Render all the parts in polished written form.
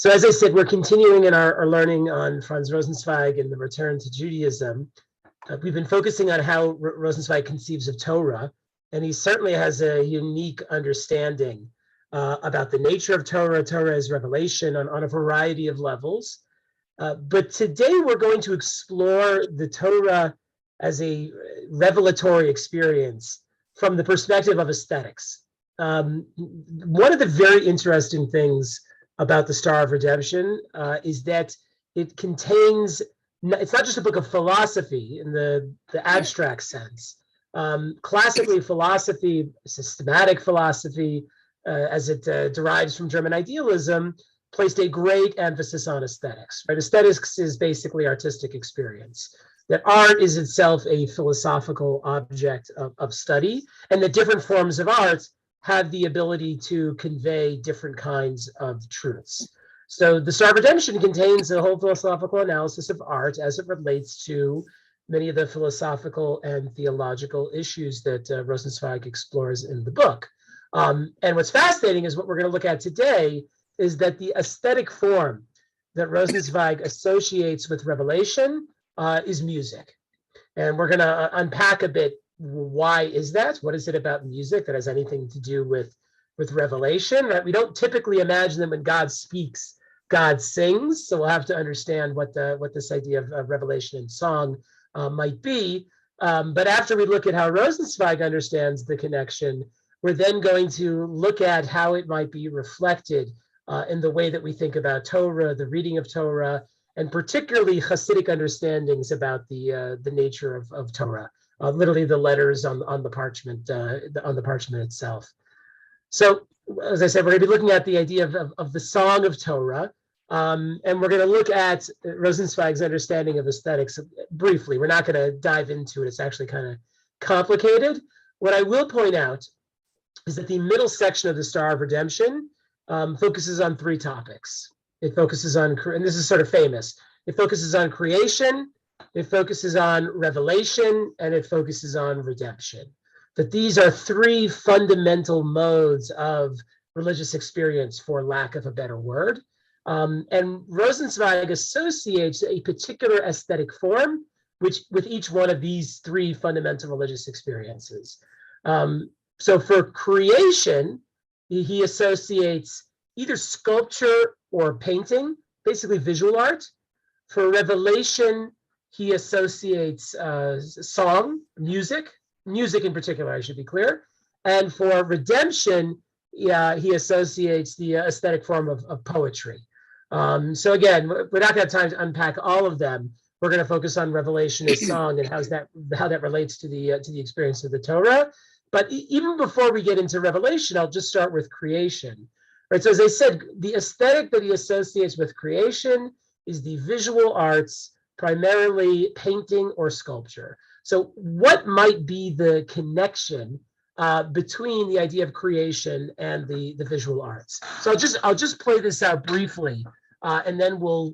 So as I said, we're continuing in our learning on Franz Rosenzweig and the return to Judaism. We've been focusing on how Rosenzweig conceives of Torah, and he certainly has a unique understanding about the nature of Torah. Torah is revelation on a variety of levels. But today we're going to explore the Torah as a revelatory experience from the perspective of aesthetics. One of the very interesting things about the Star of Redemption is that it contains, it's not just a book of philosophy in the abstract sense. Classically, philosophy, systematic philosophy, as it derives from German idealism, placed a great emphasis on aesthetics. Right? Aesthetics is basically artistic experience. That art is itself a philosophical object of study, and that different forms of art have the ability to convey different kinds of truths. So the Star of Redemption contains a whole philosophical analysis of art as it relates to many of the philosophical and theological issues that Rosenzweig explores in the book. And what's fascinating is what we're going to look at today is that the aesthetic form that Rosenzweig associates with revelation is music. And we're going to unpack a bit, why is that? What is it about music that has anything to do with revelation? Right? We don't typically imagine that when God speaks, God sings. So we'll have to understand what this idea of revelation and song might be. But after we look at how Rosenzweig understands the connection, we're then going to look at how it might be reflected in the way that we think about Torah, the reading of Torah, and particularly Hasidic understandings about the nature of Torah. Literally the letters on the parchment itself. So, as I said, we're going to be looking at the idea of the song of Torah, and we're going to look at Rosenzweig's understanding of aesthetics briefly. We're not going to dive into it. It's actually kind of complicated. What I will point out is that the middle section of the Star of Redemption focuses on three topics. It focuses on, and this is sort of famous, it focuses on creation, it focuses on revelation, and it focuses on redemption. That these are three fundamental modes of religious experience, for lack of a better word. And Rosenzweig associates a particular aesthetic form with each one of these three fundamental religious experiences. So for creation, he associates either sculpture or painting, basically visual art. For revelation, he associates song, music in particular, I should be clear. And for redemption, he associates the aesthetic form of poetry. So again, we're not going to have time to unpack all of them. We're going to focus on revelation as song and how that relates to the experience of the Torah. But even before we get into revelation, I'll just start with creation. Right. So as I said, the aesthetic that he associates with creation is the visual arts, primarily painting or sculpture. So what might be the connection between the idea of creation and the visual arts? So I'll just play this out briefly, and then we'll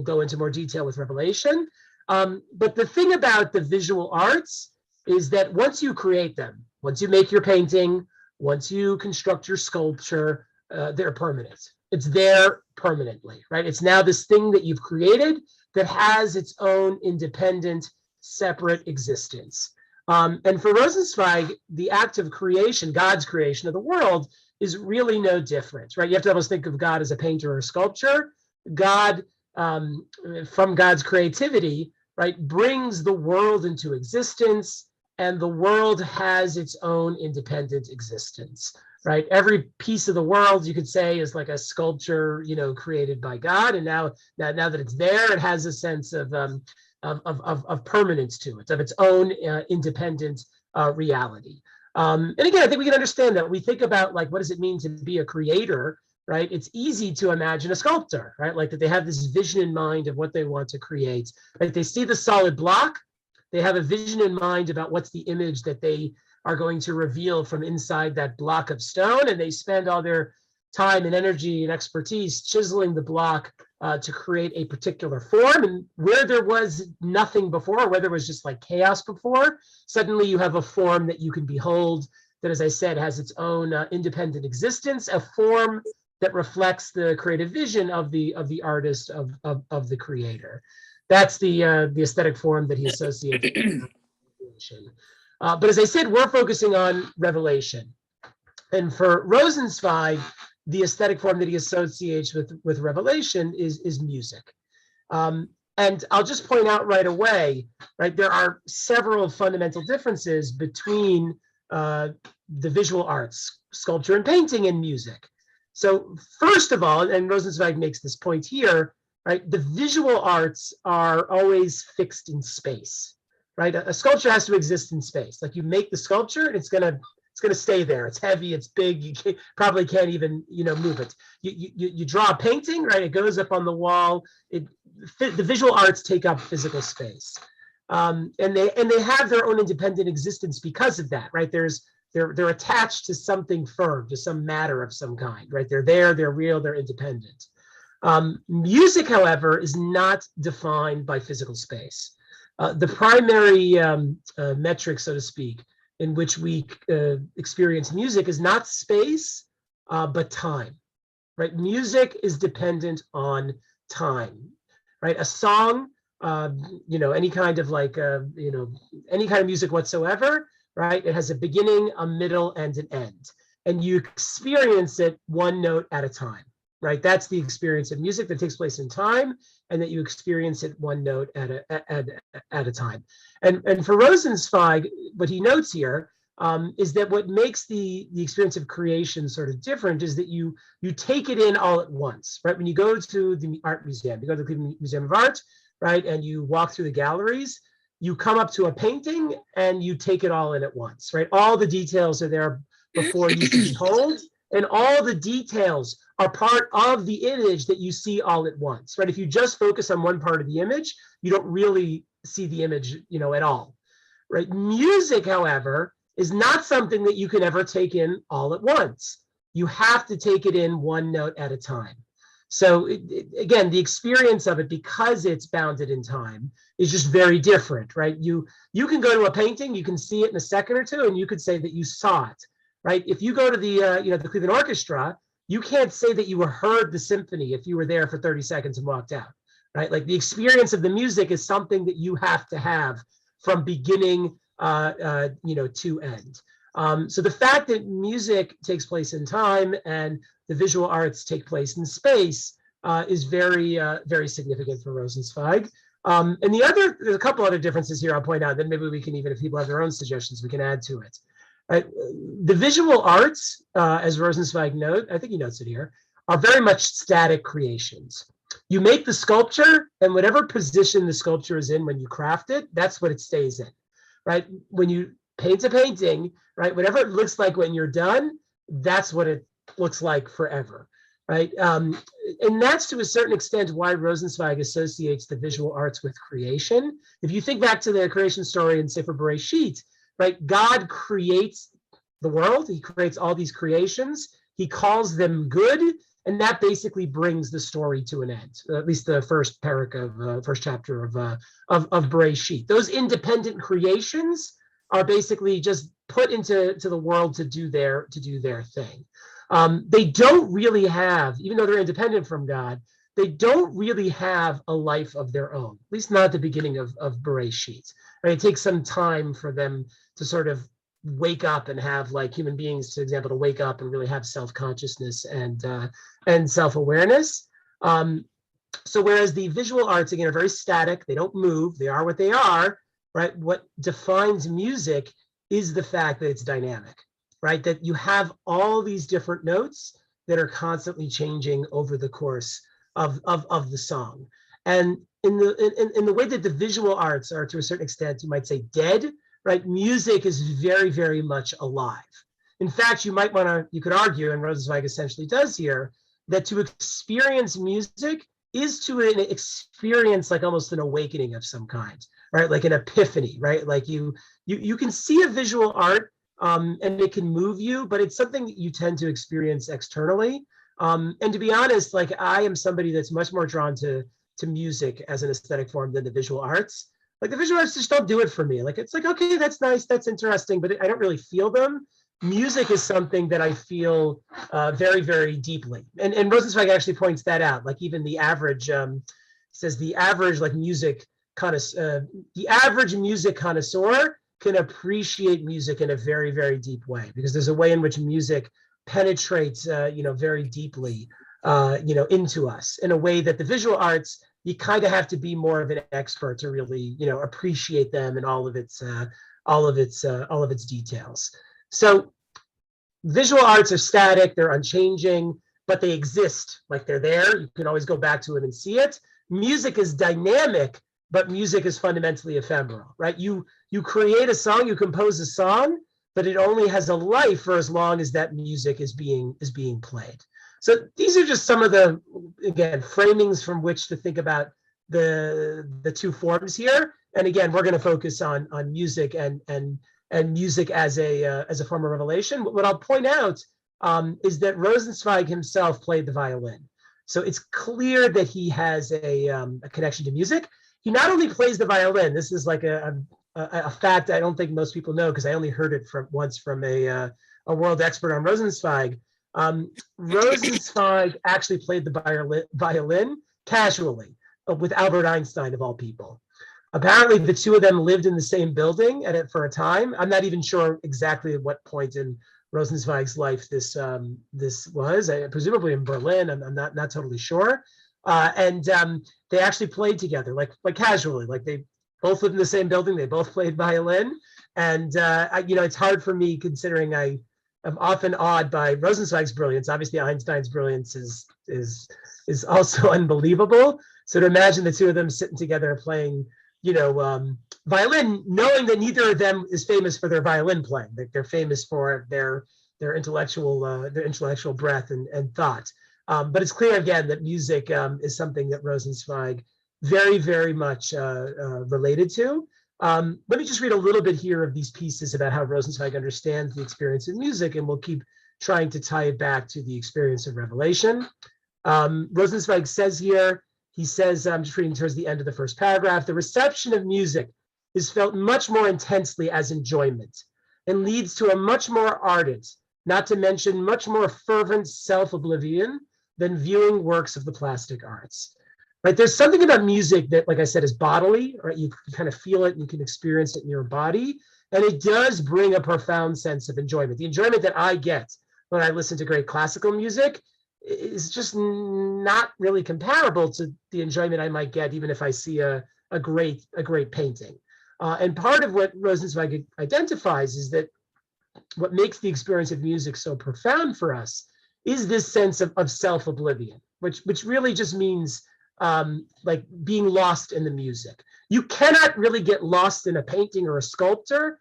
go into more detail with revelation. But the thing about the visual arts is that once you create them, once you make your painting, once you construct your sculpture, they're permanent. It's there permanently, right? It's now this thing that you've created that has its own independent, separate existence. And for Rosenzweig, the act of creation, God's creation of the world, is really no different, right? You have to almost think of God as a painter or a sculptor. God, from God's creativity, right, brings the world into existence, and the world has its own independent existence. Right, every piece of the world, you could say, is like a sculpture, created by God. And now that it's there, it has a sense of permanence to it, of its own independent reality. And again, I think we can understand that. We think about, like, what does it mean to be a creator, right? It's easy to imagine a sculptor, right? Like that they have this vision in mind of what they want to create. Like they see the solid block, they have a vision in mind about what's the image that they are going to reveal from inside that block of stone, and they spend all their time and energy and expertise chiseling the block to create a particular form. And where there was nothing before, where there was just like chaos before, suddenly you have a form that you can behold that, as I said, has its own independent existence, a form that reflects the creative vision of the artist, of the creator. That's the aesthetic form that he associates with creation. But as I said, we're focusing on revelation. And for Rosenzweig, the aesthetic form that he associates with revelation is music. And I'll just point out right away, right, there are several fundamental differences between the visual arts, sculpture and painting, and music. So first of all, and Rosenzweig makes this point here, right, the visual arts are always fixed in space, right? A sculpture has to exist in space. Like, you make the sculpture and it's gonna stay there. It's heavy, it's big, you probably can't even, move it. You draw a painting, right? It goes up on the wall. The visual arts take up physical space. And they have their own independent existence because of that, right? They're attached to something firm, to some matter of some kind, right? They're there, they're real, they're independent. Music, however, is not defined by physical space. The primary metric, so to speak, in which we experience music is not space, but time, right? Music is dependent on time, right? A song, any kind of any kind of music whatsoever, right? It has a beginning, a middle, and an end. And you experience it one note at a time, right? That's the experience of music that takes place in time, and that you experience it one note at a time. And for Rosenzweig, what he notes here is that what makes the experience of creation sort of different is that you take it in all at once, right? When you go to the art museum, you go to the Cleveland Museum of Art, right, and you walk through the galleries, you come up to a painting and you take it all in at once, right? All the details are there before you can behold, and all the details are part of the image that you see all at once, right? If you just focus on one part of the image, you don't really see the image, at all, right? Music, however, is not something that you can ever take in all at once. You have to take it in one note at a time. So again, the experience of it, because it's bounded in time, is just very different, right? You can go to a painting, you can see it in a second or two, and you could say that you saw it, right? If you go to the the Cleveland Orchestra, you can't say that you heard the symphony if you were there for 30 seconds and walked out, right? Like, the experience of the music is something that you have to have from beginning to end. So the fact that music takes place in time and the visual arts take place in space is very, very significant for Rosenzweig. And there's a couple other differences here I'll point out, then maybe we can, even if people have their own suggestions, we can add to it. The visual arts, as Rosenzweig notes, I think he notes it here, are very much static creations. You make the sculpture, and whatever position the sculpture is in when you craft it, that's what it stays in, right? When you paint a painting, right, whatever it looks like when you're done, that's what it looks like forever, right? And that's, to a certain extent, why Rosenzweig associates the visual arts with creation. If you think back to the creation story in Sefer Bereshit, right, God creates the world, he creates all these creations, he calls them good, and that basically brings the story to an end, at least the first parak of first chapter of Bereshit. Those independent creations are basically just put into the world to do their thing. They don't really have, even though they're independent from God, they don't really have a life of their own, at least not at the beginning of Bereshit. Right? It takes some time for them to sort of wake up and have, like human beings, for example, to wake up and really have self-consciousness and self-awareness. So whereas the visual arts, again, are very static, they don't move, they are what they are, right? What defines music is the fact that it's dynamic, right? That you have all these different notes that are constantly changing over the course of the song. And in the way that the visual arts are, to a certain extent, you might say dead, right? Music is very, very much alive. In fact, you could argue, and Rosenzweig essentially does here, that to experience music is to experience like almost an awakening of some kind, right? Like an epiphany, right? Like you can see a visual art and it can move you, but it's something that you tend to experience externally. And to be honest, like I am somebody that's much more drawn to music as an aesthetic form than the visual arts. Like the visual arts just don't do it for me. Like it's like, okay, that's nice, that's interesting, but I don't really feel them. music is something that I feel very, very deeply. And Rosenzweig actually points that out. Like even the average, says the average like the average music connoisseur can appreciate music in a very, very deep way, because there's a way in which music penetrates, very deeply, into us in a way that the visual arts, you kind of have to be more of an expert to really, appreciate them and all of its details. So visual arts are static, they're unchanging, but they exist, like they're there. You can always go back to it and see it. Music is dynamic, but music is fundamentally ephemeral, right? You create a song, you compose a song, but it only has a life for as long as that music is being played. So these are just some of the, again, framings from which to think about the two forms here. And again, we're going to focus on music and music as a form of revelation. What I'll point out is that Rosenzweig himself played the violin. So it's clear that he has a connection to music. He not only plays the violin, this is like a fact I don't think most people know, because I only heard it once from a world expert on Rosenzweig. Rosenzweig actually played the violin casually with Albert Einstein, of all people. Apparently, the two of them lived in the same building for a time. I'm not even sure exactly at what point in Rosenzweig's life this was. Presumably in Berlin. I'm not totally sure. And they actually played together, like casually. Like they both lived in the same building. They both played violin. And it's hard for me, considering I'm often awed by Rosenzweig's brilliance. Obviously, Einstein's brilliance is also unbelievable. So to imagine the two of them sitting together playing, violin, knowing that neither of them is famous for their violin playing. They're famous for their intellectual breadth and thought. But it's clear again that music is something that Rosenzweig very, very much related to. Let me just read a little bit here of these pieces about how Rosenzweig understands the experience of music, and we'll keep trying to tie it back to the experience of revelation. Rosenzweig says here, he says, I'm just reading towards the end of the first paragraph, the reception of music is felt much more intensely as enjoyment and leads to a much more ardent, not to mention much more fervent self-oblivion than viewing works of the plastic arts. Right? There's something about music that, like I said, is bodily, right? You can kind of feel it and you can experience it in your body. And it does bring a profound sense of enjoyment. The enjoyment that I get when I listen to great classical music is just not really comparable to the enjoyment I might get even if I see a great painting. And part of what Rosenzweig identifies is that what makes the experience of music so profound for us is this sense of self-oblivion, which really just means like being lost in the music. You cannot really get lost in a painting or a sculpture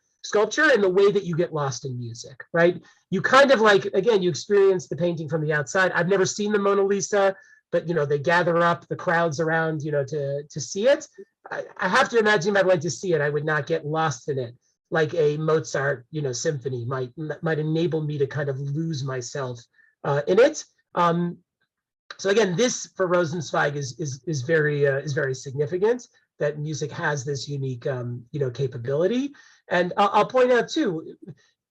in the way that you get lost in music, right? You kind of like, again, you experience the painting from the outside. I've never seen the Mona Lisa, but they gather up the crowds around, to see it. I have to imagine if I'd like to see it, I would not get lost in it like a Mozart, symphony might enable me to kind of lose myself in it. So again, this for Rosenzweig is very significant, that music has this unique capability. And I'll point out too,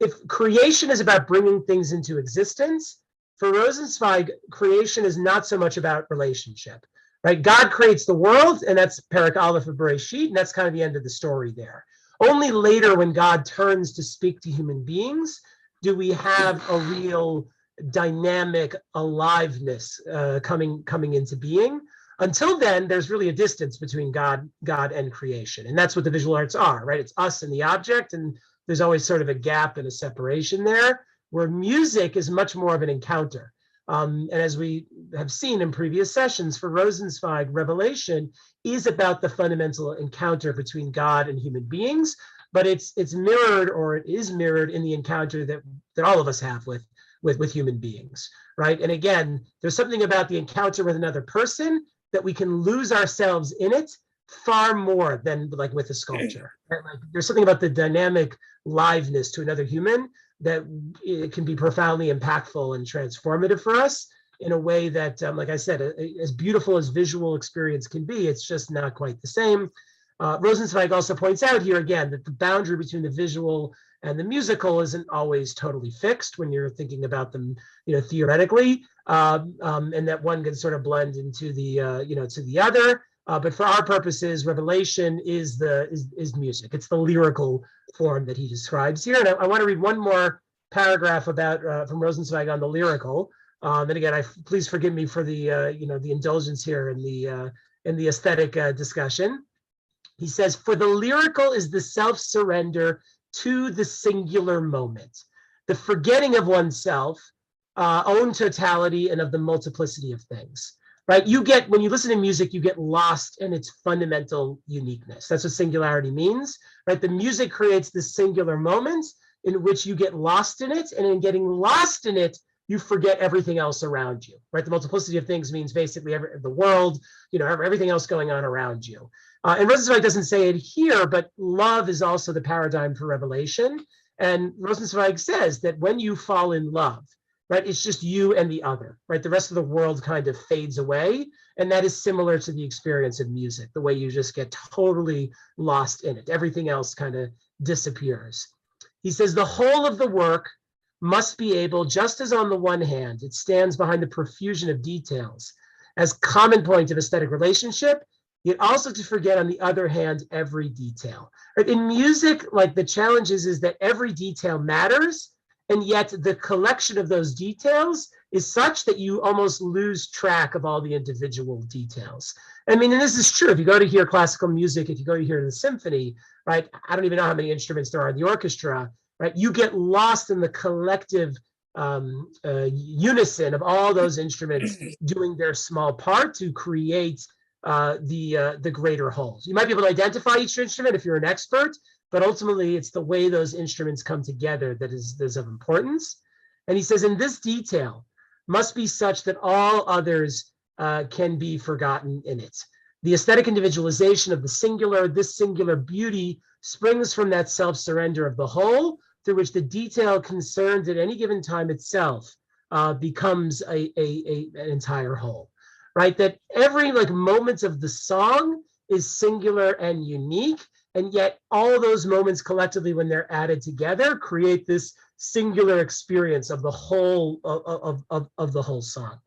if creation is about bringing things into existence, for Rosenzweig, creation is not so much about relationship, right? God creates the world, and that's Perek Aleph of Bereshit, and that's kind of the end of the story there. Only later, when God turns to speak to human beings, do we have a real dynamic aliveness coming into being. Until then, there's really a distance between God and creation. And that's what the visual arts are, right? It's us and the object, and there's always sort of a gap and a separation there, where music is much more of an encounter. And as we have seen in previous sessions, for Rosenzweig, revelation is about the fundamental encounter between God and human beings, but it's mirrored, or it is mirrored in the encounter that all of us have with human beings, right? And again, there's something about the encounter with another person that we can lose ourselves in it far more than like with a sculpture. Right? Like, there's something about the dynamic liveness to another human that it can be profoundly impactful and transformative for us in a way that, like I said, as beautiful as visual experience can be, it's just not quite the same. Rosenzweig also points out here again that the boundary between the visual And the musical isn't always totally fixed when you're thinking about them, theoretically, and that one can sort of blend into to the other. But for our purposes, revelation is music. It's the lyrical form that he describes here. And I want to read one more paragraph about from Rosenzweig on the lyrical. And again, please forgive me for the the indulgence here in the aesthetic discussion. He says, "For the lyrical is the self-surrender to the singular moment, the forgetting of oneself, own totality, and of the multiplicity of things." Right? When you listen to music, you get lost in its fundamental uniqueness. That's what singularity means, right? The music creates this singular moment in which you get lost in it, and in getting lost in it, you forget everything else around you, right? The multiplicity of things means basically the world, everything else going on around you. And Rosenzweig doesn't say it here, but love is also the paradigm for revelation. And Rosenzweig says that when you fall in love, right, it's just you and the other, right? The rest of the world kind of fades away. And that is similar to the experience of music, the way you just get totally lost in it. Everything else kind of disappears. He says the whole of the work must be able, just as on the one hand, it stands behind the profusion of details as common point of aesthetic relationship, yet also to forget, on the other hand, every detail. Right? In music, like, the challenge is that every detail matters, and yet the collection of those details is such that you almost lose track of all the individual details. I mean, and this is true. If you go to hear classical music, if you go to hear the symphony, right? I don't even know how many instruments there are in the orchestra, right? You get lost in the collective unison of all those instruments doing their small part to create the greater whole. You might be able to identify each instrument if you're an expert, but ultimately it's the way those instruments come together that is of importance. And he says, in this detail must be such that all others can be forgotten in it. The aesthetic individualization of the singular, this singular beauty, springs from that self-surrender of the whole, through which the detail concerned at any given time itself becomes an entire whole, right? That every moment of the song is singular and unique, and yet all those moments collectively, when they're added together, create this singular experience of the whole of the whole song.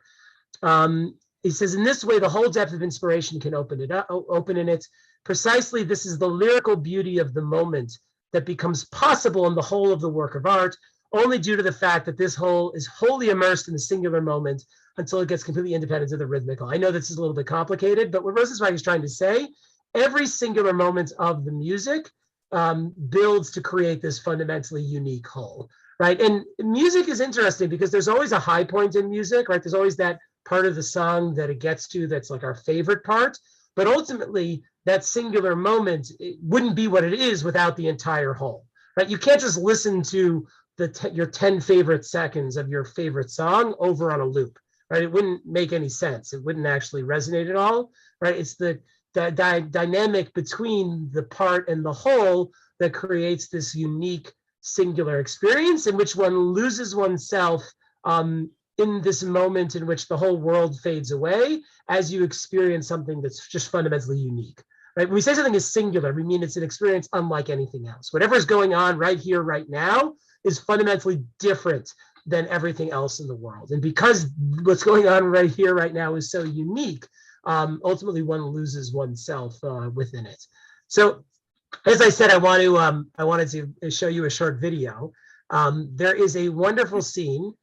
He says, in this way, the whole depth of inspiration can open in it. Precisely, this is the lyrical beauty of the moment that becomes possible in the whole of the work of art, only due to the fact that this whole is wholly immersed in the singular moment until it gets completely independent of the rhythmical. I know this is a little bit complicated, but what Rosenzweig is trying to say, every singular moment of the music builds to create this fundamentally unique whole, right? And music is interesting because there's always a high point in music, right? There's always that part of the song that it gets to that's like our favorite part, but ultimately that singular moment, it wouldn't be what it is without the entire whole, right? You can't just listen to your 10 favorite seconds of your favorite song over on a loop, right? It wouldn't make any sense. It wouldn't actually resonate at all, right? It's the dynamic between the part and the whole that creates this unique singular experience in which one loses oneself in this moment in which the whole world fades away as you experience something that's just fundamentally unique. Right? When we say something is singular, we mean it's an experience unlike anything else. Whatever is going on right here, right now, is fundamentally different than everything else in the world. And because what's going on right here, right now is so unique, ultimately one loses oneself within it. So, as I said, I wanted to show you a short video. There is a wonderful scene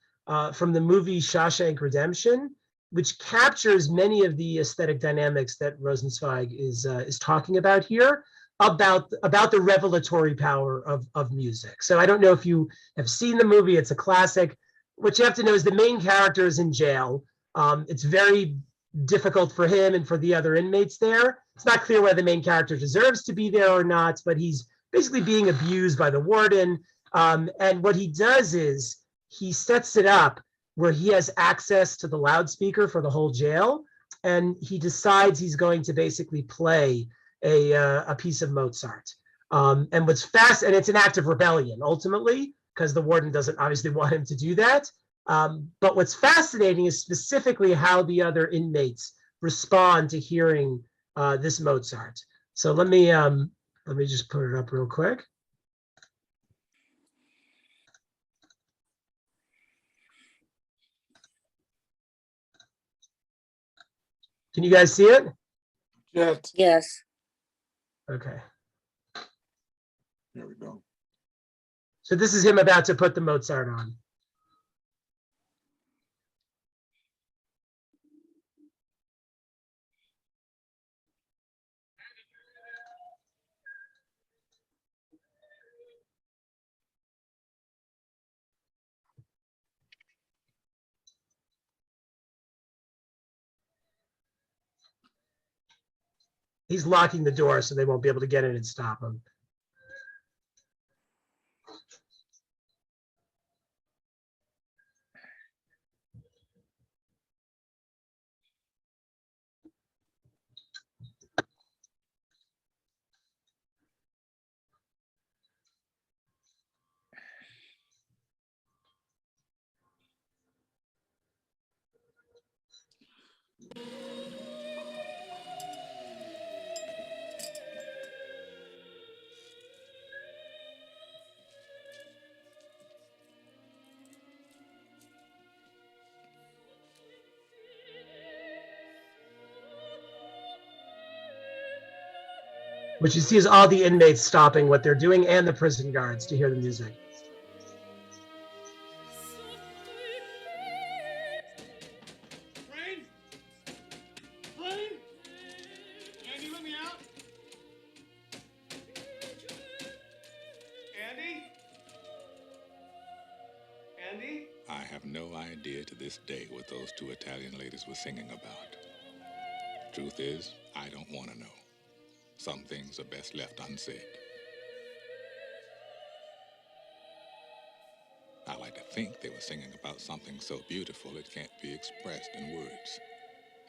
from the movie Shawshank Redemption, which captures many of the aesthetic dynamics that Rosenzweig is talking about here, about the revelatory power of music. So I don't know if you have seen the movie. It's a classic. What you have to know is the main character is in jail. It's very difficult for him and for the other inmates there. It's not clear whether the main character deserves to be there or not, but he's basically being abused by the warden. And what he does is he sets it up where he has access to the loudspeaker for the whole jail, and he decides he's going to basically play a piece of Mozart. And it's an act of rebellion ultimately, because the warden doesn't obviously want him to do that. But what's fascinating is specifically how the other inmates respond to hearing this Mozart. So let me just put it up real quick. Can you guys see it? Yes. Okay. There we go. So this is him about to put the Mozart on. He's locking the door so they won't be able to get in and stop him. What you see is all the inmates stopping what they're doing and the prison guards to hear the music. Franz? Franz? Andy, let me out. Andy? Andy? I have no idea to this day what those two Italian ladies were singing about. Truth is, I don't want to know. Some things are best left unsaid. I like to think they were singing about something so beautiful it can't be expressed in words,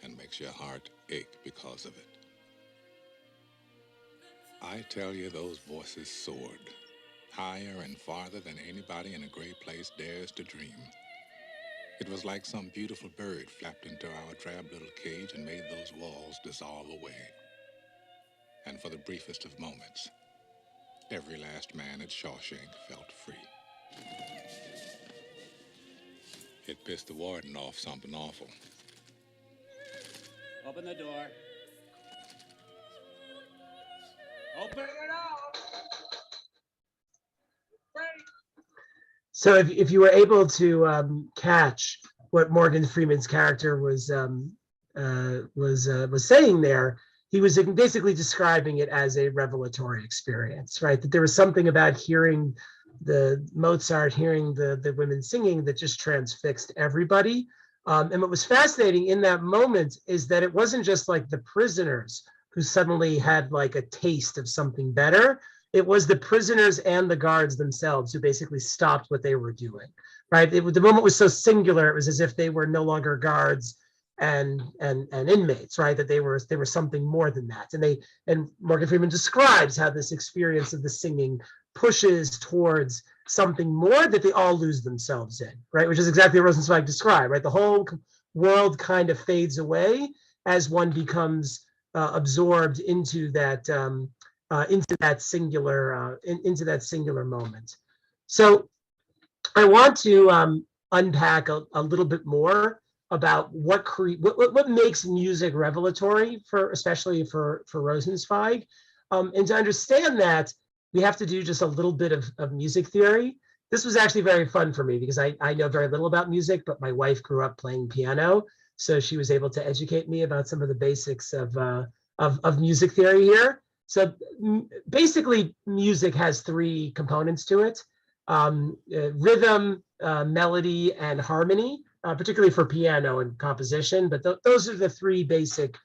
and makes your heart ache because of it. I tell you, those voices soared, higher and farther than anybody in a great place dares to dream. It was like some beautiful bird flapped into our drab little cage and made those walls dissolve away. And for the briefest of moments, every last man at Shawshank felt free. It pissed the warden off something awful. Open the door. Open it up. So if you were able to catch what Morgan Freeman's character was saying there, he was basically describing it as a revelatory experience, right? That there was something about hearing the Mozart, hearing the women singing that just transfixed everybody. And what was fascinating in that moment is that it wasn't just like the prisoners who suddenly had like a taste of something better. It was the prisoners and the guards themselves who basically stopped what they were doing, right? The moment was so singular, it was as if they were no longer guards and inmates, right? That they were something more than that. And Morgan Freeman describes how this experience of the singing pushes towards something more that they all lose themselves in, right? Which is exactly what Rosenzweig described, right? The whole world kind of fades away as one becomes absorbed into that singular moment. So I want to unpack a little bit more about what makes music revelatory especially for Rosenzweig, and to understand that we have to do just a little bit of music theory. This was actually very fun for me because I know very little about music, but my wife grew up playing piano, so she was able to educate me about some of the basics of music theory here. So basically, music has three components to it: rhythm, melody, and harmony. Particularly for piano and composition, but those are the three basic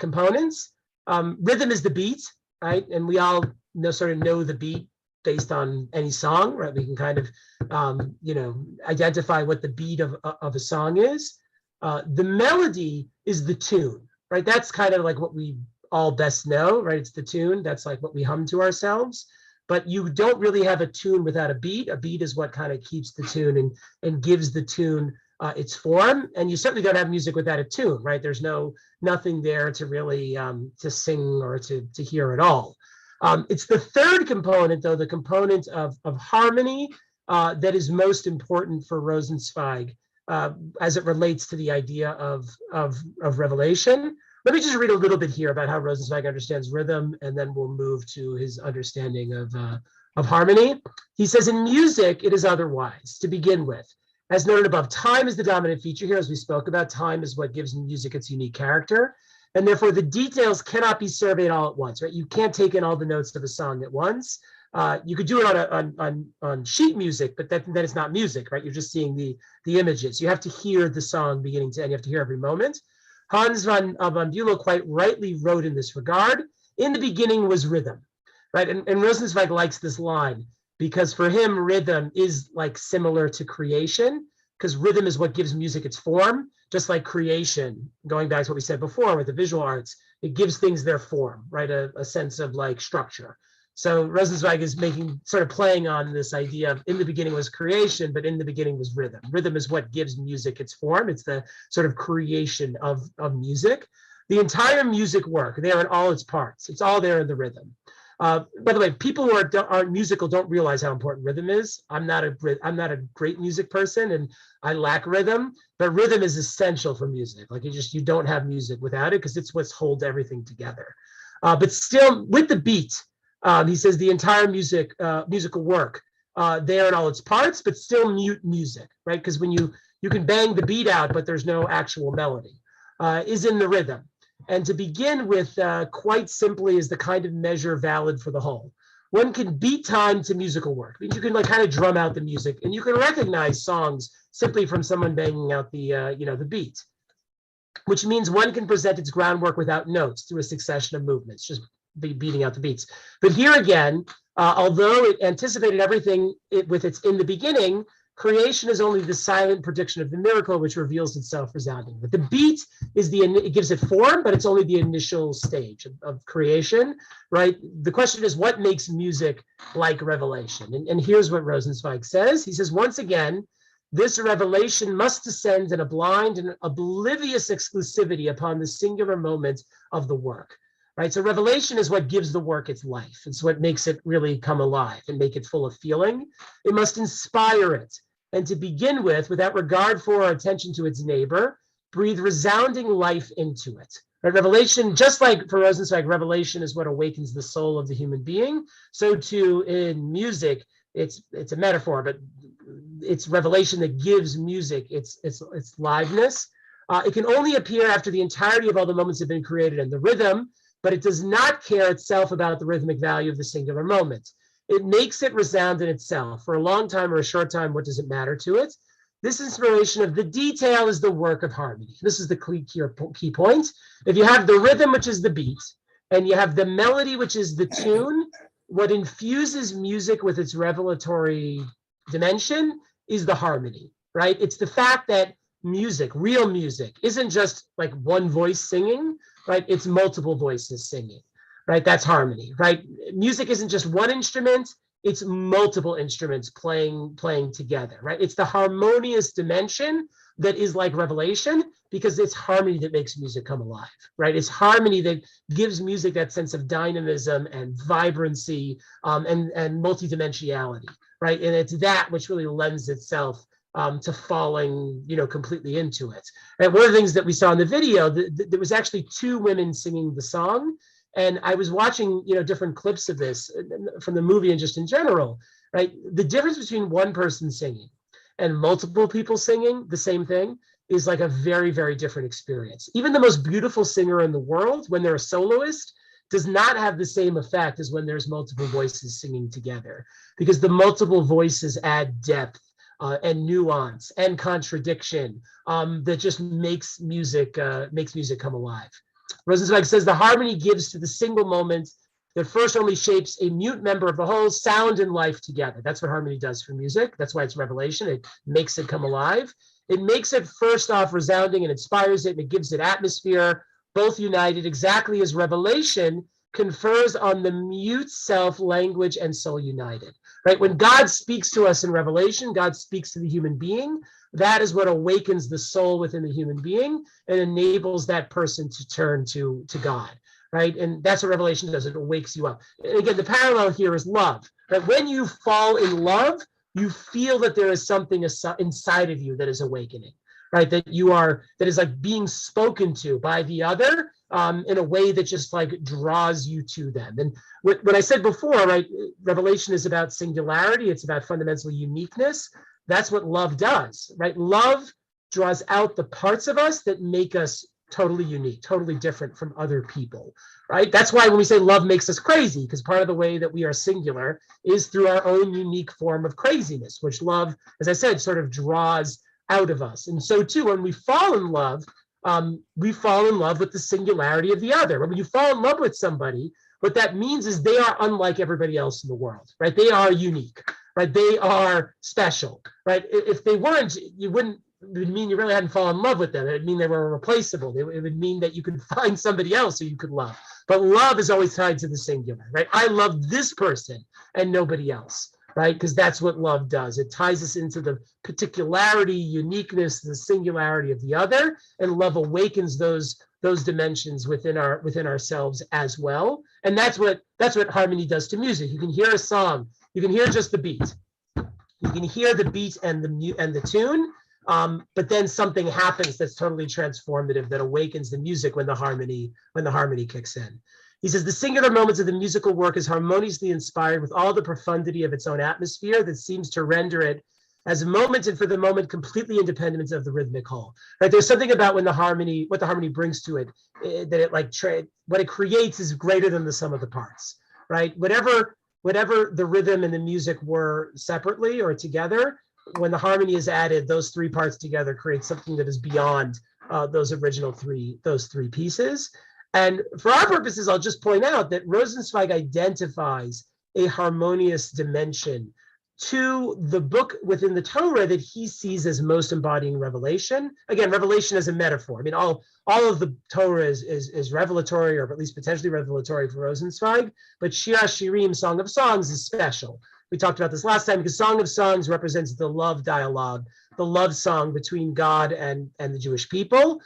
components. Rhythm is the beat, right? And we all sort of know the beat based on any song, right? We can kind of, identify what the beat of a song is. The melody is the tune, right? That's kind of like what we all best know, right? It's the tune. That's like what we hum to ourselves. But you don't really have a tune without a beat. A beat is what kind of keeps the tune and gives the tune its form. And you certainly don't have music without a tune, right? There's nothing there to really to sing or to hear at all. It's the third component, though, the component of harmony that is most important for Rosenzweig. as it relates to the idea of revelation. Let me just read a little bit here about how Rosenzweig understands rhythm, and then we'll move to his understanding of harmony. He says, in music, it is otherwise, to begin with. As noted above, time is the dominant feature here. As we spoke about, time is what gives music its unique character. And therefore, the details cannot be surveyed all at once, right? You can't take in all the notes of a song at once. You could do it on sheet music, but then it's not music, right? You're just seeing the images. You have to hear the song beginning to end. You have to hear every moment. Hans von Bülow quite rightly wrote in this regard, in the beginning was rhythm, right? And Rosenzweig likes this line because for him, rhythm is like similar to creation, because rhythm is what gives music its form, just like creation, going back to what we said before with the visual arts, it gives things their form, right? A sense of like structure. So Rosenzweig is sort of playing on this idea of in the beginning was creation, but in the beginning was rhythm. Rhythm is what gives music its form. It's the sort of creation of music. The entire music work, there in all its parts, it's all there in the rhythm. By the way, people who aren't musical don't realize how important rhythm is. I'm not a great music person, and I lack rhythm, but rhythm is essential for music. Like you don't have music without it, because it's what's holds everything together. But still, with the beat, he says the entire musical work, there in all its parts, but still mute music, right? Because when you can bang the beat out, but there's no actual melody, is in the rhythm. And to begin with, quite simply, is the kind of measure valid for the whole. One can beat time to musical work. I mean, you can like kind of drum out the music, and you can recognize songs simply from someone banging out the beat, which means one can present its groundwork without notes through a succession of movements, just beating out the beats. But here again, although it anticipated everything with its in the beginning, creation is only the silent prediction of the miracle, which reveals itself resoundingly. But the beat it gives it form, but it's only the initial stage of creation, right? The question is, what makes music like revelation? And here's what Rosenzweig says. He says, once again, this revelation must descend in a blind and oblivious exclusivity upon the singular moment of the work. Right, so revelation is what gives the work its life. It's what makes it really come alive and make it full of feeling. It must inspire it. And to begin with, without regard for or attention to its neighbor, breathe resounding life into it. Right, revelation, just like for Rosenzweig, revelation is what awakens the soul of the human being. So too in music, it's a metaphor, but it's revelation that gives music its liveness. It can only appear after the entirety of all the moments have been created in the rhythm, but it does not care itself about the rhythmic value of the singular moment. It makes it resound in itself. For a long time or a short time, what does it matter to it? This inspiration of the detail is the work of harmony. This is the key point. If you have the rhythm, which is the beat, and you have the melody, which is the tune, what infuses music with its revelatory dimension is the harmony, right? It's the fact that music, real music, isn't just like one voice singing, right? It's multiple voices singing, right? That's harmony, right? Music isn't just one instrument, it's multiple instruments playing together, right? It's the harmonious dimension that is like revelation, because it's harmony that makes music come alive, right? It's harmony that gives music that sense of dynamism and vibrancy and multidimensionality, right? And it's that which really lends itself to falling, completely into it. And one of the things that we saw in the video, there was actually two women singing the song, and I was watching, different clips of this from the movie and just in general, right? The difference between one person singing and multiple people singing the same thing is like a very, very different experience. Even the most beautiful singer in the world, when they're a soloist, does not have the same effect as when there's multiple voices singing together, because the multiple voices add depth and nuance and contradiction that just makes music come alive. Rosenzweig says the harmony gives to the single moment that first only shapes a mute member of the whole sound and life together. That's what harmony does for music. That's why it's revelation. It makes it come alive. It makes it first off resounding and inspires it, and it gives it atmosphere, both united, exactly as revelation confers on the mute self language and soul united, right? When God speaks to us in revelation, God speaks to the human being. That is what awakens the soul within the human being and enables that person to turn to God, right? And that's what revelation does. It wakes you up. And again, the parallel here is love, right? When you fall in love, you feel that there is something inside of you that is awakening, right? That is like being spoken to by the other in a way that just like draws you to them. And what I said before, right? Revelation is about singularity. It's about fundamental uniqueness. That's what love does, right? Love draws out the parts of us that make us totally unique, totally different from other people, right? That's why when we say love makes us crazy, because part of the way that we are singular is through our own unique form of craziness, which love, as I said, sort of draws out of us. And so too, when we fall in love with the singularity of the other. When you fall in love with somebody, what that means is they are unlike everybody else in the world, right? They are unique, right? They are special, right? If they weren't, it would mean you really hadn't fallen in love with them. It would mean they were replaceable. It would mean that you could find somebody else who you could love. But love is always tied to the singular, right? I love this person and nobody else, right? Because that's what love does. It ties us into the particularity, uniqueness, the singularity of the other, and love awakens those dimensions within ourselves as well. And that's what harmony does to music. You can hear a song, you can hear just the beat, you can hear the beat and the tune, but then something happens that's totally transformative that awakens the music when the harmony kicks in. He says, the singular moments of the musical work is harmoniously inspired with all the profundity of its own atmosphere that seems to render it as a moment and for the moment completely independent of the rhythmic whole. Right? There's something about what the harmony brings to it, that it what it creates is greater than the sum of the parts. Right? Whatever the rhythm and the music were separately or together, when the harmony is added, those three parts together create something that is beyond those original three pieces. And for our purposes, I'll just point out that Rosenzweig identifies a harmonious dimension to the book within the Torah that he sees as most embodying revelation. Again, revelation as a metaphor. I mean, all of the Torah is revelatory, or at least potentially revelatory for Rosenzweig, but Shir HaShirim, Song of Songs, is special. We talked about this last time because Song of Songs represents the love dialogue, the love song between God and the Jewish people,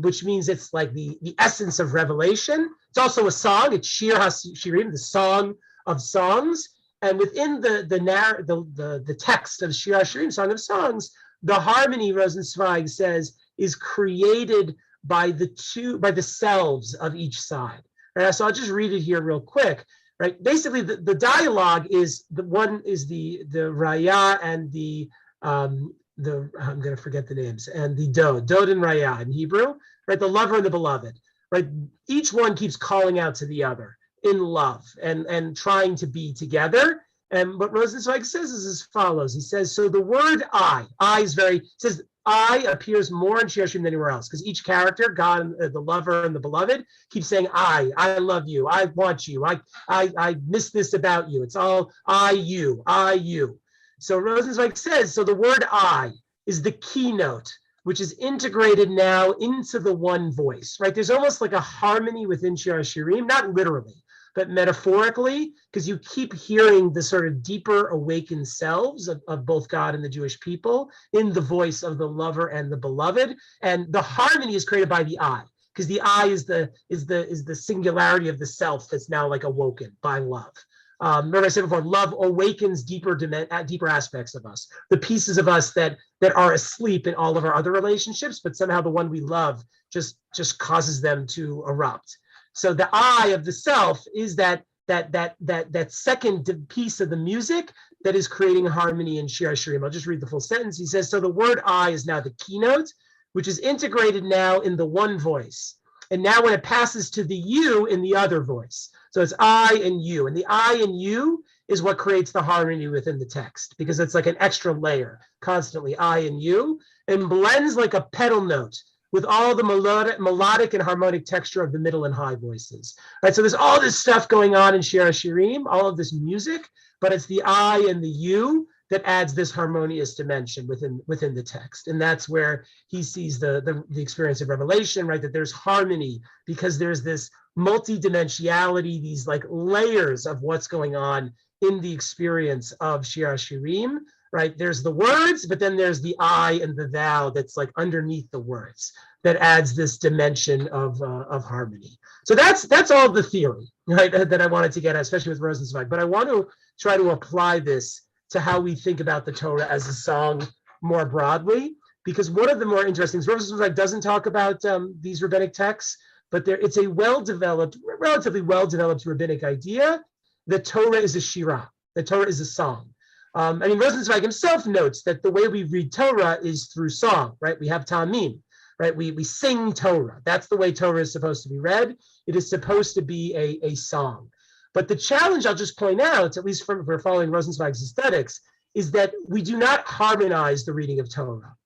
which means it's like the essence of revelation. It's also a song. It's Shir HaShirim, the Song of Songs. And within the text of Shir HaShirim, Song of Songs, the harmony, Rosenzweig says, is created by the selves of each side. Right? So I'll just read it here real quick. Right. Basically, the dialogue is the Raya and the I'm going to forget the names, and the Dod and Raya in Hebrew. Right. The lover and the beloved. Right. Each one keeps calling out to the other in love and trying to be together. And what Rosenzweig says is as follows. He says, so the word I says I appears more in Shir HaShirim than anywhere else, because each character, God, the lover and the beloved, keeps saying, I love you, I want you, I miss this about you. It's all I, you. So Rosenzweig says, so the word I is the keynote, which is integrated now into the one voice, right? There's almost like a harmony within Shir HaShirim, not literally, but metaphorically, because you keep hearing the sort of deeper awakened selves of both God and the Jewish people in the voice of the lover and the beloved. And the harmony is created by the I, because the I is the singularity of the self that's now like awoken by love. Remember I said before, love awakens deeper aspects of us, the pieces of us that are asleep in all of our other relationships, but somehow the one we love just causes them to erupt. So the I of the self is that second piece of the music that is creating harmony in Shir HaShirim. I'll just read the full sentence. He says, so the word I is now the keynote, which is integrated now in the one voice. And now when it passes to the you in the other voice. So it's I and you. And the I and you is what creates the harmony within the text, because it's like an extra layer, constantly I and you, and blends like a pedal note with all the melodic and harmonic texture of the middle and high voices. Right? So there's all this stuff going on in Shir HaShirim, all of this music, but it's the I and the you that adds this harmonious dimension within the text. And that's where he sees the experience of revelation, right? That there's harmony because there's this multidimensionality, these like layers of what's going on in the experience of Shir HaShirim. Right, there's the words, but then there's the I and the thou that's like underneath the words that adds this dimension of harmony. So that's all the theory, right, that I wanted to get at, especially with Rosenzweig. But I want to try to apply this to how we think about the Torah as a song more broadly. Because one of the more interesting things, Rosenzweig doesn't talk about these rabbinic texts, but it's a well-developed, relatively well-developed rabbinic idea that Torah is a shirah, that Torah is a song. Rosenzweig himself notes that the way we read Torah is through song, right? We have ta'amim, right? We sing Torah. That's the way Torah is supposed to be read. It is supposed to be a song. But the challenge, I'll just point out, at least for following Rosenzweig's aesthetics, is that we do not harmonize the reading of Torah.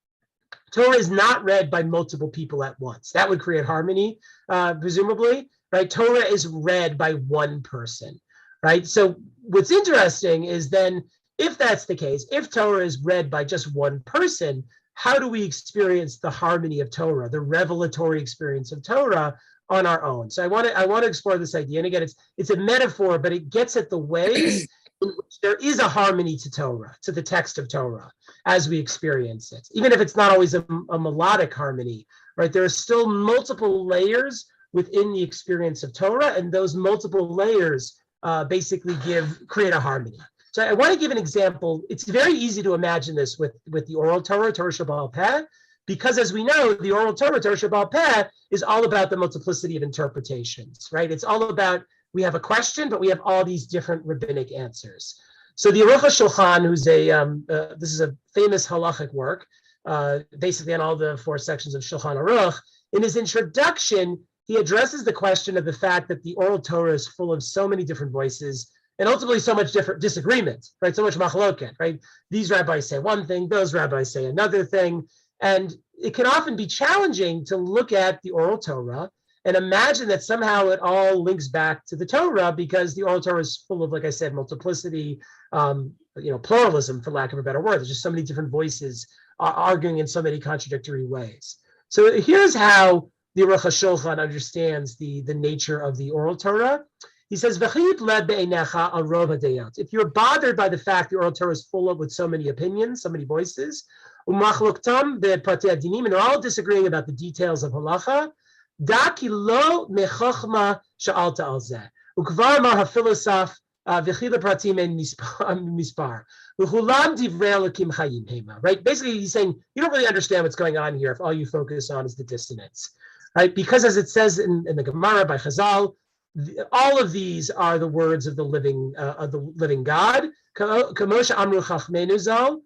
Torah is not read by multiple people at once. That would create harmony, presumably, right? Torah is read by one person, right? So what's interesting is then, if that's the case, if Torah is read by just one person, how do we experience the harmony of Torah, the revelatory experience of Torah on our own? So I want to explore this idea. And again, it's a metaphor, but it gets at the ways in which there is a harmony to Torah, to the text of Torah, as we experience it. Even if it's not always a melodic harmony, right? There are still multiple layers within the experience of Torah, and those multiple layers basically create a harmony. So I want to give an example. It's very easy to imagine this with the oral Torah, Torah Sheba'al Peh, because as we know, the oral Torah, Torah Sheba'al Peh, is all about the multiplicity of interpretations, right? It's all about, we have a question, but we have all these different rabbinic answers. So the Aruch HaShulchan, who's this is a famous halachic work, basically on all the 4 sections of Shulchan Aruch, in his introduction, he addresses the question of the fact that the oral Torah is full of so many different voices, and ultimately so much different disagreement, right? So much machloket, right? These rabbis say one thing, those rabbis say another thing. And it can often be challenging to look at the oral Torah and imagine that somehow it all links back to the Torah, because the oral Torah is full of, like I said, multiplicity, pluralism, for lack of a better word. There's just so many different voices arguing in so many contradictory ways. So here's how the Aruch HaShulchan understands the nature of the oral Torah. He says, if you're bothered by the fact the oral Torah is full of with so many opinions, so many voices, and they're all disagreeing about the details of halacha, right? Basically, he's saying you don't really understand what's going on here if all you focus on is the dissonance, right? Because as it says in the Gemara by Chazal, all of these are the words of the living God. Kamosha Amru Chachmenu Zal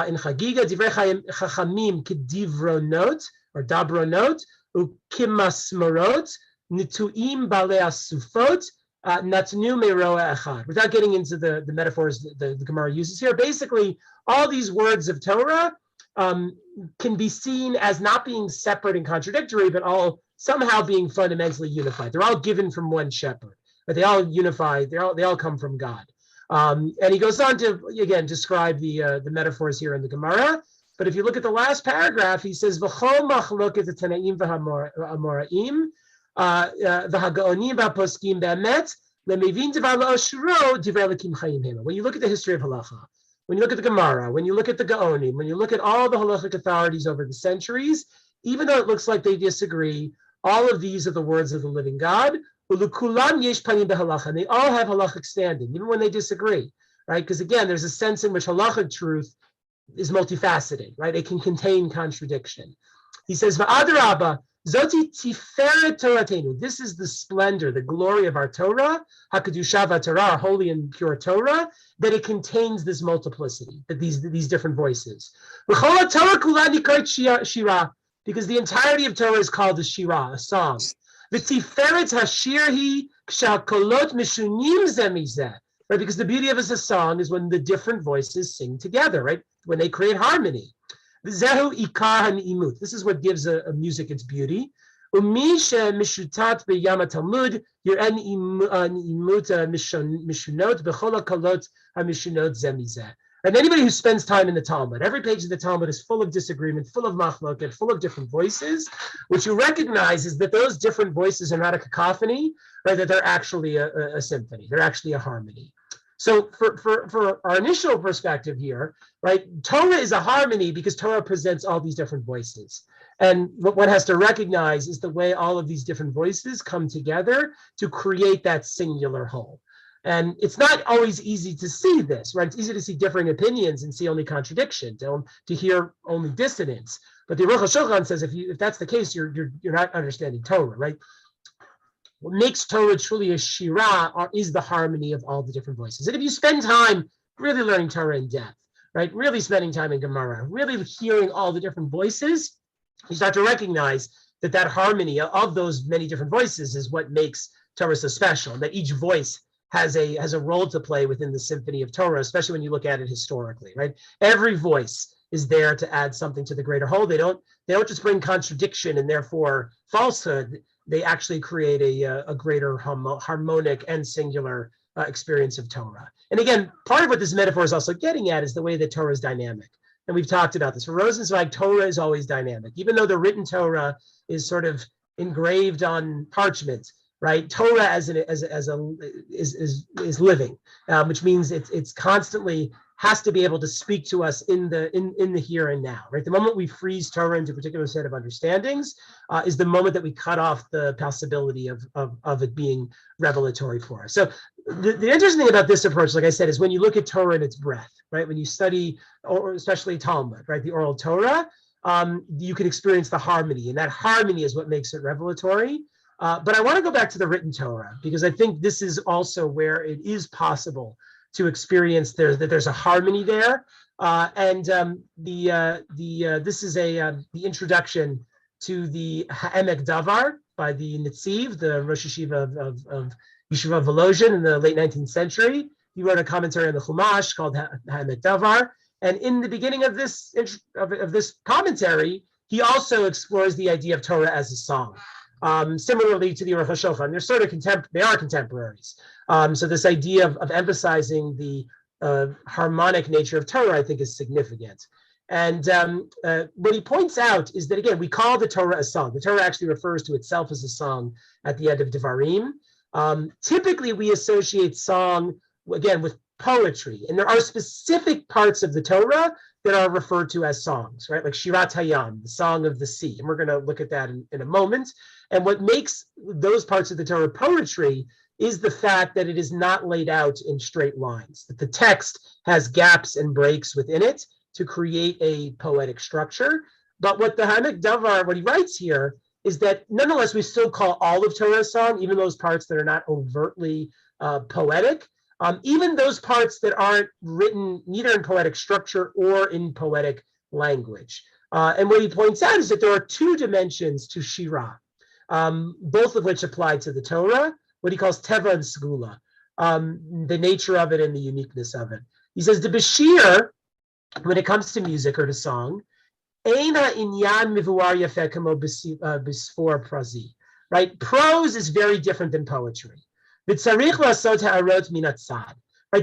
in Chagiga Divrei Chachamim Kedivronot or Dabronot Ukimasmarot Nituim Balei Asufot Natnu Meroa Echad. Without getting into the metaphors the Gemara uses here, basically all these words of Torah can be seen as not being separate and contradictory, but all somehow being fundamentally unified. They're all given from one shepherd, but they all unify. They all come from God. And he goes on to again describe the metaphors here in the Gemara. But if you look at the last paragraph, he says v'chol machloket tanaim v'hamoraim v'hagaonim v'poskim be'emet lemevin devar la'ashuro divrei Elokim chayim hema. When you look at the history of halacha, when you look at the Gemara, when you look at the Gaonim, when you look at all the halachic authorities over the centuries, even though it looks like they disagree, all of these are the words of the living God. And they all have halachic standing, even when they disagree, right? Because again, there's a sense in which halachic truth is multifaceted, right? It can contain contradiction. He says, "V'adarabba, zoti tiferet Toratenu." This is the splendor, the glory of our Torah, Hakadusha v'Torah, our holy and pure Torah, that it contains this multiplicity, that these different voices. V'chol Torah kula nikrat shira. Because the entirety of Torah is called a shirah, a song. V'tiferet hashir hi kshakolot mishunim ze mizeh. Right? Because the beauty of a song is when the different voices sing together, right? When they create harmony. V'zehu ikar ha'ni'imut. This is what gives a music its beauty. Umi shemishutat b'yam Talmud yir'en ni'imut mishunot b'chol hakolot ha'mishunot ze mizeh. And anybody who spends time in the Talmud, every page of the Talmud is full of disagreement, full of machloket, full of different voices. What you recognize is that those different voices are not a cacophony, right? That they're actually a symphony. They're actually a harmony. So for our initial perspective here, right, Torah is a harmony because Torah presents all these different voices. And what one has to recognize is the way all of these different voices come together to create that singular whole. And it's not always easy to see this, right? It's easy to see differing opinions and see only contradiction, to hear only dissonance. But the Aruch HaShulchan says if that's the case, you're not understanding Torah, right? What makes Torah truly a shira is the harmony of all the different voices. And if you spend time really learning Torah in depth, right, really spending time in Gemara, really hearing all the different voices, you start to recognize that harmony of those many different voices is what makes Torah so special, and that each voice has a role to play within the symphony of Torah, especially when you look at it historically, right? Every voice is there to add something to the greater whole. They don't just bring contradiction and therefore falsehood. They actually create a greater harmonic and singular experience of Torah. And again, part of what this metaphor is also getting at is the way that Torah is dynamic. And we've talked about this. For Rosenzweig, Torah is always dynamic. Even though the written Torah is sort of engraved on parchment, right? Torah is living, which means it's constantly has to be able to speak to us in the here and now, right? The moment we freeze Torah into a particular set of understandings is the moment that we cut off the possibility of it being revelatory for us. So the interesting thing about this approach, like I said, is when you look at Torah in its breadth, right? When you study, or especially Talmud, right? The oral Torah, you can experience the harmony, and that harmony is what makes it revelatory. But I want to go back to the written Torah, because I think this is also where it is possible to experience that there's a harmony there. This is the introduction to the Ha'emek Davar by the Netziv, the Rosh Yeshiva of Yeshiva Volozhin in the late 19th century. He wrote a commentary on the Chumash called Ha'emek Davar. And in the beginning of this commentary, he also explores the idea of Torah as a song. Similarly to the Aruch HaShulchan, they are contemporaries. So this idea of emphasizing the harmonic nature of Torah, I think, is significant. And what he points out is that, again, we call the Torah a song. The Torah actually refers to itself as a song at the end of Devarim. Typically, we associate song, again, with poetry. And there are specific parts of the Torah that are referred to as songs, right? Like Shirat Hayam, the song of the sea. And we're going to look at that in a moment. And what makes those parts of the Torah poetry is the fact that it is not laid out in straight lines, that the text has gaps and breaks within it to create a poetic structure. But what the Ha'emek Davar, what he writes here, is that nonetheless, we still call all of Torah a song, even those parts that are not overtly poetic. Even those parts that aren't written neither in poetic structure or in poetic language. And what he points out is that there are two dimensions to Shira, both of which apply to the Torah, what he calls Teva and Segula, the nature of it and the uniqueness of it. He says, the Bashir, when it comes to music or to song, Eina inyan mivuar yafeh kamo bisfor prazi, right? Prose is very different than poetry. Right?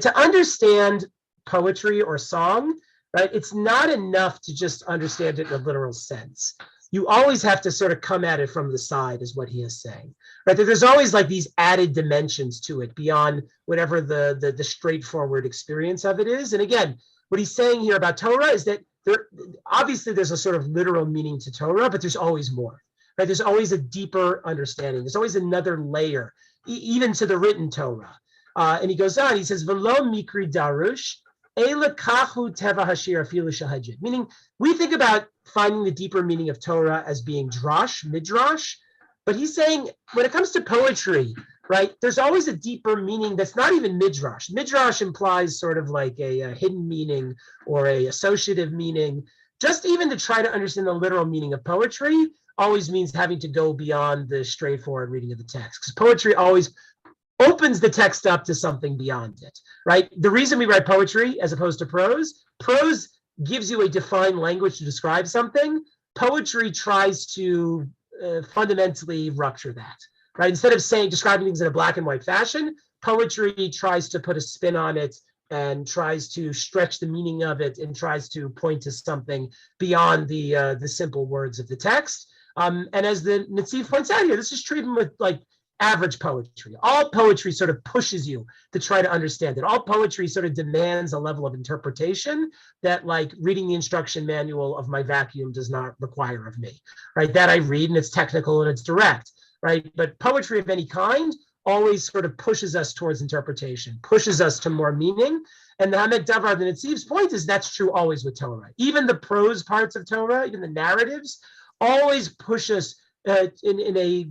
To understand poetry or song, right, it's not enough to just understand it in a literal sense. You always have to sort of come at it from the side, is what he is saying. Right? That there's always like these added dimensions to it beyond whatever the straightforward experience of it is. And again, what he's saying here about Torah is that there's a sort of literal meaning to Torah, but there's always more. Right? There's always a deeper understanding. There's always another layer, even to the written Torah. And he goes on, he says, V'lo mikri darush, eila kahu teva hashir afilu shahajid. Meaning, we think about finding the deeper meaning of Torah as being drash, midrash, but he's saying, when it comes to poetry, right, there's always a deeper meaning that's not even midrash. Midrash implies sort of like a hidden meaning or a associative meaning. Just even to try to understand the literal meaning of poetry always means having to go beyond the straightforward reading of the text, because poetry always opens the text up to something beyond it, right? The reason we write poetry as opposed to prose gives you a defined language to describe something. Poetry tries to fundamentally rupture that, right? Instead of describing things in a black and white fashion, poetry tries to put a spin on it and tries to stretch the meaning of it and tries to point to something beyond the simple words of the text. And as the Netziv points out here, this is true even with like average poetry. All poetry sort of pushes you to try to understand it. All poetry sort of demands a level of interpretation that like reading the instruction manual of my vacuum does not require of me, right? That I read and it's technical and it's direct, right? But poetry of any kind always sort of pushes us towards interpretation, pushes us to more meaning. And the Hamek Davar, the Netziv's point is that's true always with Torah. Even the prose parts of Torah, even the narratives, always push us in a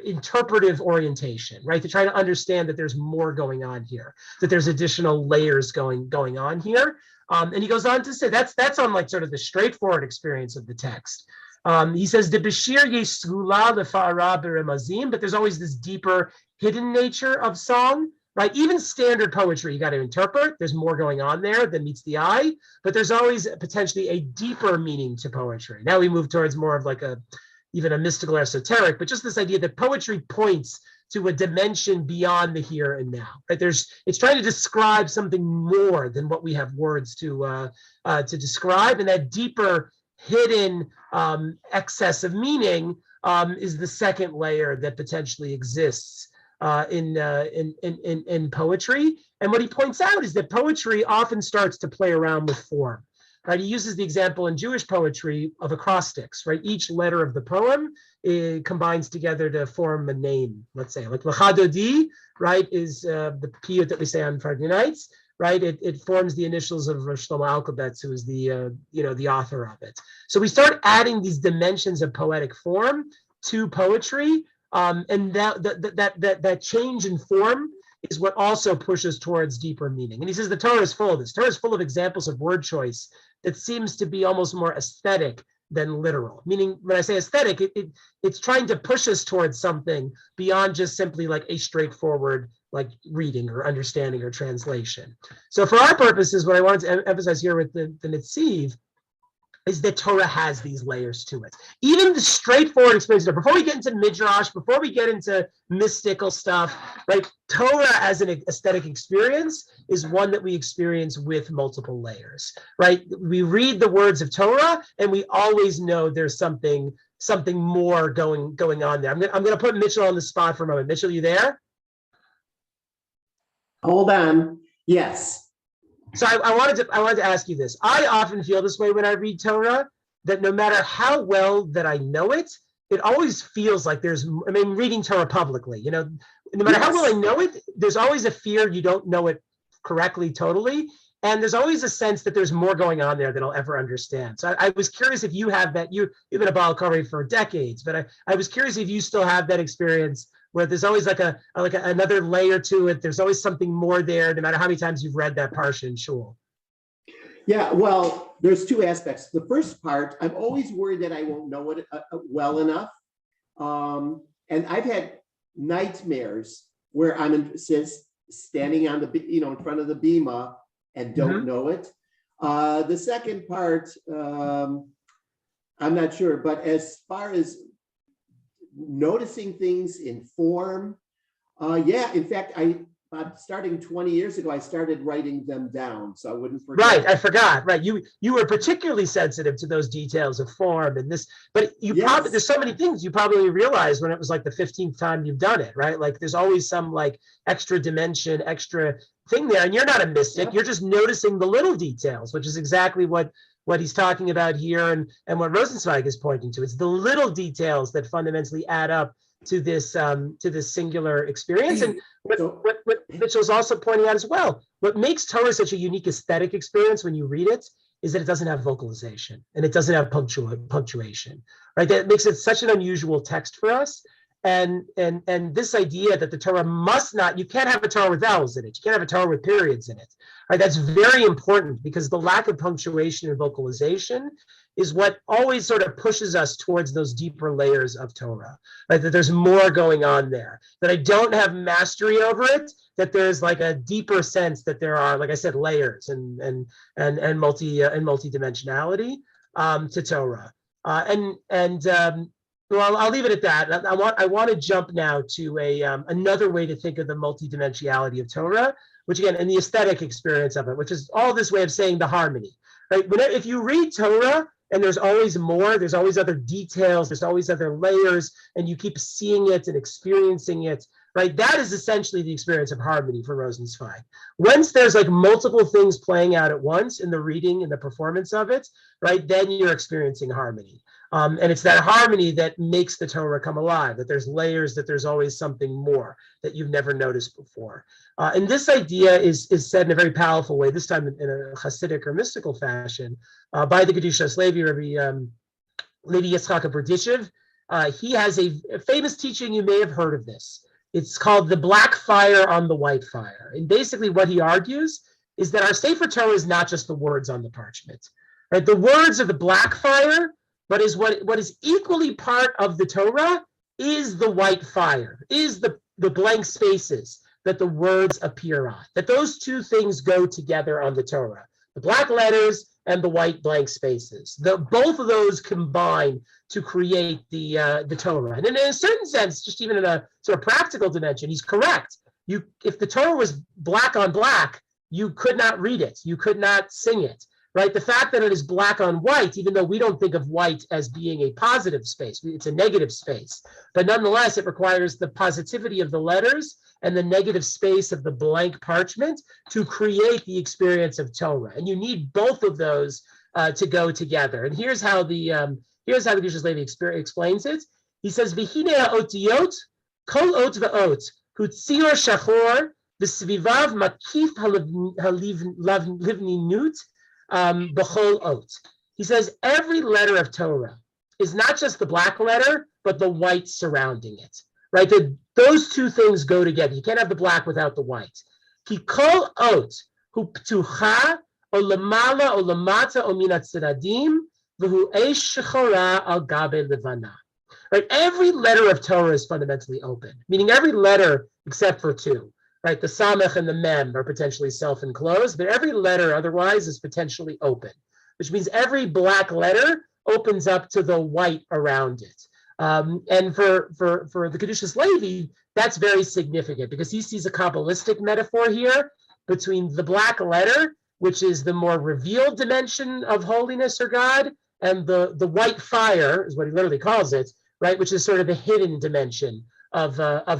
interpretive orientation, right? To try to understand that there's more going on here, that there's additional layers going on here. And he goes on to say that's on like sort of the straightforward experience of the text. He says the Bashir Yesula lefa'ara beremazim, but there's always this deeper hidden nature of song, right? Even standard poetry, you got to interpret. There's more going on there than meets the eye, but there's always potentially a deeper meaning to poetry. Now we move towards more of like even a mystical esoteric, but just this idea that poetry points to a dimension beyond the here and now. Right? It's trying to describe something more than what we have words to describe, and that deeper hidden excess of meaning is the second layer that potentially exists in poetry. And what he points out is that poetry often starts to play around with form. Right, he uses the example in Jewish poetry of acrostics. Right, each letter of the poem combines together to form a name. Let's say, like L'chadodi, right, is the piyut that we say on Friday nights. Right, it forms the initials of Rosh Shlomo Alkabetz, who is the author of it. So we start adding these dimensions of poetic form to poetry, and that change in form is what also pushes towards deeper meaning. And he says the Torah is full of this. Torah is full of examples of word choice that seems to be almost more aesthetic than literal. Meaning, when I say aesthetic, it's trying to push us towards something beyond just simply like a straightforward like reading or understanding or translation. So for our purposes, what I wanted to emphasize here with the Netziv is that Torah has these layers to it. Even the straightforward experience, before we get into Midrash, before we get into mystical stuff, right? Torah as an aesthetic experience is one that we experience with multiple layers, right? We read the words of Torah and we always know there's something more going on there. I'm gonna put Mitchell on the spot for a moment. Mitchell, you there? Hold on. Yes. So I wanted to ask you this. I often feel this way when I read Torah, that no matter how well that I know it, it always feels like reading Torah publicly, no matter how well I know it, there's always a fear you don't know it correctly, totally. And there's always a sense that there's more going on there than I'll ever understand. So I was curious if you have that. You've been a Baal Kari for decades, but I was curious if you still have that experience where there's always like another layer to it. There's always something more there, no matter how many times you've read that parsha in shul. Yeah, well, there's two aspects. The first part, I'm always worried that I won't know it well enough. And I've had nightmares where I'm standing on in front of the bima and don't know it. The second part, I'm not sure, but as far as noticing things in form, in fact, starting 20 years ago, I started writing them down so I wouldn't forget. Right, I forgot. Right, you were particularly sensitive to those details of form and this, but probably there's so many things you probably realized when it was like the 15th time you've done it, right? Like there's always some like extra dimension, extra thing there, and you're not a mystic. You're just noticing the little details, which is exactly what he's talking about here, and what Rosenzweig is pointing to. It's the little details that fundamentally add up to this singular experience. And what Mitchell's also pointing out as well, what makes Torah such a unique aesthetic experience when you read it is that it doesn't have vocalization and it doesn't have punctuation, right? That makes it such an unusual text for us. And this idea that the Torah you can't have a Torah with vowels in it. You can't have a Torah with periods in it. Right? That's very important because the lack of punctuation and vocalization is what always sort of pushes us towards those deeper layers of Torah. Right? That there's more going on there. That I don't have mastery over it. That there's like a deeper sense that there are, like I said, layers and multi-dimensionality to Torah. Well, I'll leave it at that. I want to jump now to another way to think of the multidimensionality of Torah, which again, and the aesthetic experience of it, which is all this way of saying the harmony. Right? If you read Torah and there's always more, there's always other details, there's always other layers, and you keep seeing it and experiencing it, right? That is essentially the experience of harmony for Rosenzweig. Once there's like multiple things playing out at once in the reading and the performance of it, right, then you're experiencing harmony. And it's that harmony that makes the Torah come alive, that there's layers, that there's always something more that you've never noticed before. And this idea is said in a very powerful way, this time in a Hasidic or mystical fashion, by the Kedushas Levi, Rabbi Levi Yitzchak Berditchev. He has a famous teaching, you may have heard of this. It's called the black fire on the white fire. And basically what he argues is that our Sefer Torah is not just the words on the parchment. Right? The words are the black fire, but is what is equally part of the Torah is the white fire, is the blank spaces that the words appear on. That those two things go together on the Torah. The black letters and the white blank spaces. Both of those combine to create the Torah. And in a certain sense, just even in a sort of practical dimension, he's correct. If the Torah was black on black, you could not read it. You could not sing it. Right? The fact that it is black on white, even though we don't think of white as being a positive space, it's a negative space. But nonetheless, it requires the positivity of the letters and the negative space of the blank parchment to create the experience of Torah. And you need both of those to go together. And here's how the Kedushas Levi explains it. He says, "V'hine ha'otiyot, kol ot v'ot, hu tzior shachor, v'svivav makif halivninut, b'chol ot." He says every letter of Torah is not just the black letter, but the white surrounding it. Right? Those two things go together. You can't have the black without the white. Ki kol ot hu ptucha o lamala o lamata o minat tzaradim v'hu eish shechora al gabe levana. Right? Every letter of Torah is fundamentally open, meaning every letter except for two. Right? The samech and the mem are potentially self-enclosed, but every letter otherwise is potentially open, which means every black letter opens up to the white around it. And for the Kedushas Levi, that's very significant because he sees a Kabbalistic metaphor here between the black letter, which is the more revealed dimension of holiness or God, and the white fire, is what he literally calls it, right, which is sort of the hidden dimension of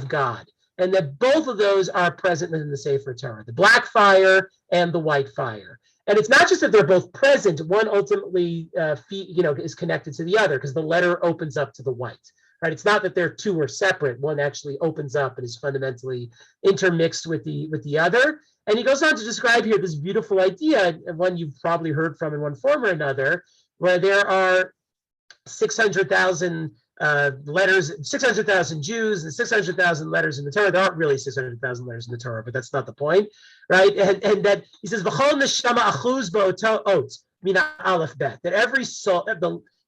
God. And that both of those are present in the Sefer Torah, the black fire and the white fire. And it's not just that they're both present, one ultimately is connected to the other because the letter opens up to the white. Right? It's not that they're two are separate. One actually opens up and is fundamentally intermixed with the other. And he goes on to describe here this beautiful idea, one you've probably heard from in one form or another, where there are 600,000 letters, 600,000 Jews and 600,000 letters in the Torah. There aren't really 600,000 letters in the Torah, but that's not the point, right? And that he says, "V'chol neshama achuz bo'oto ot mina aleph bet," that every soul,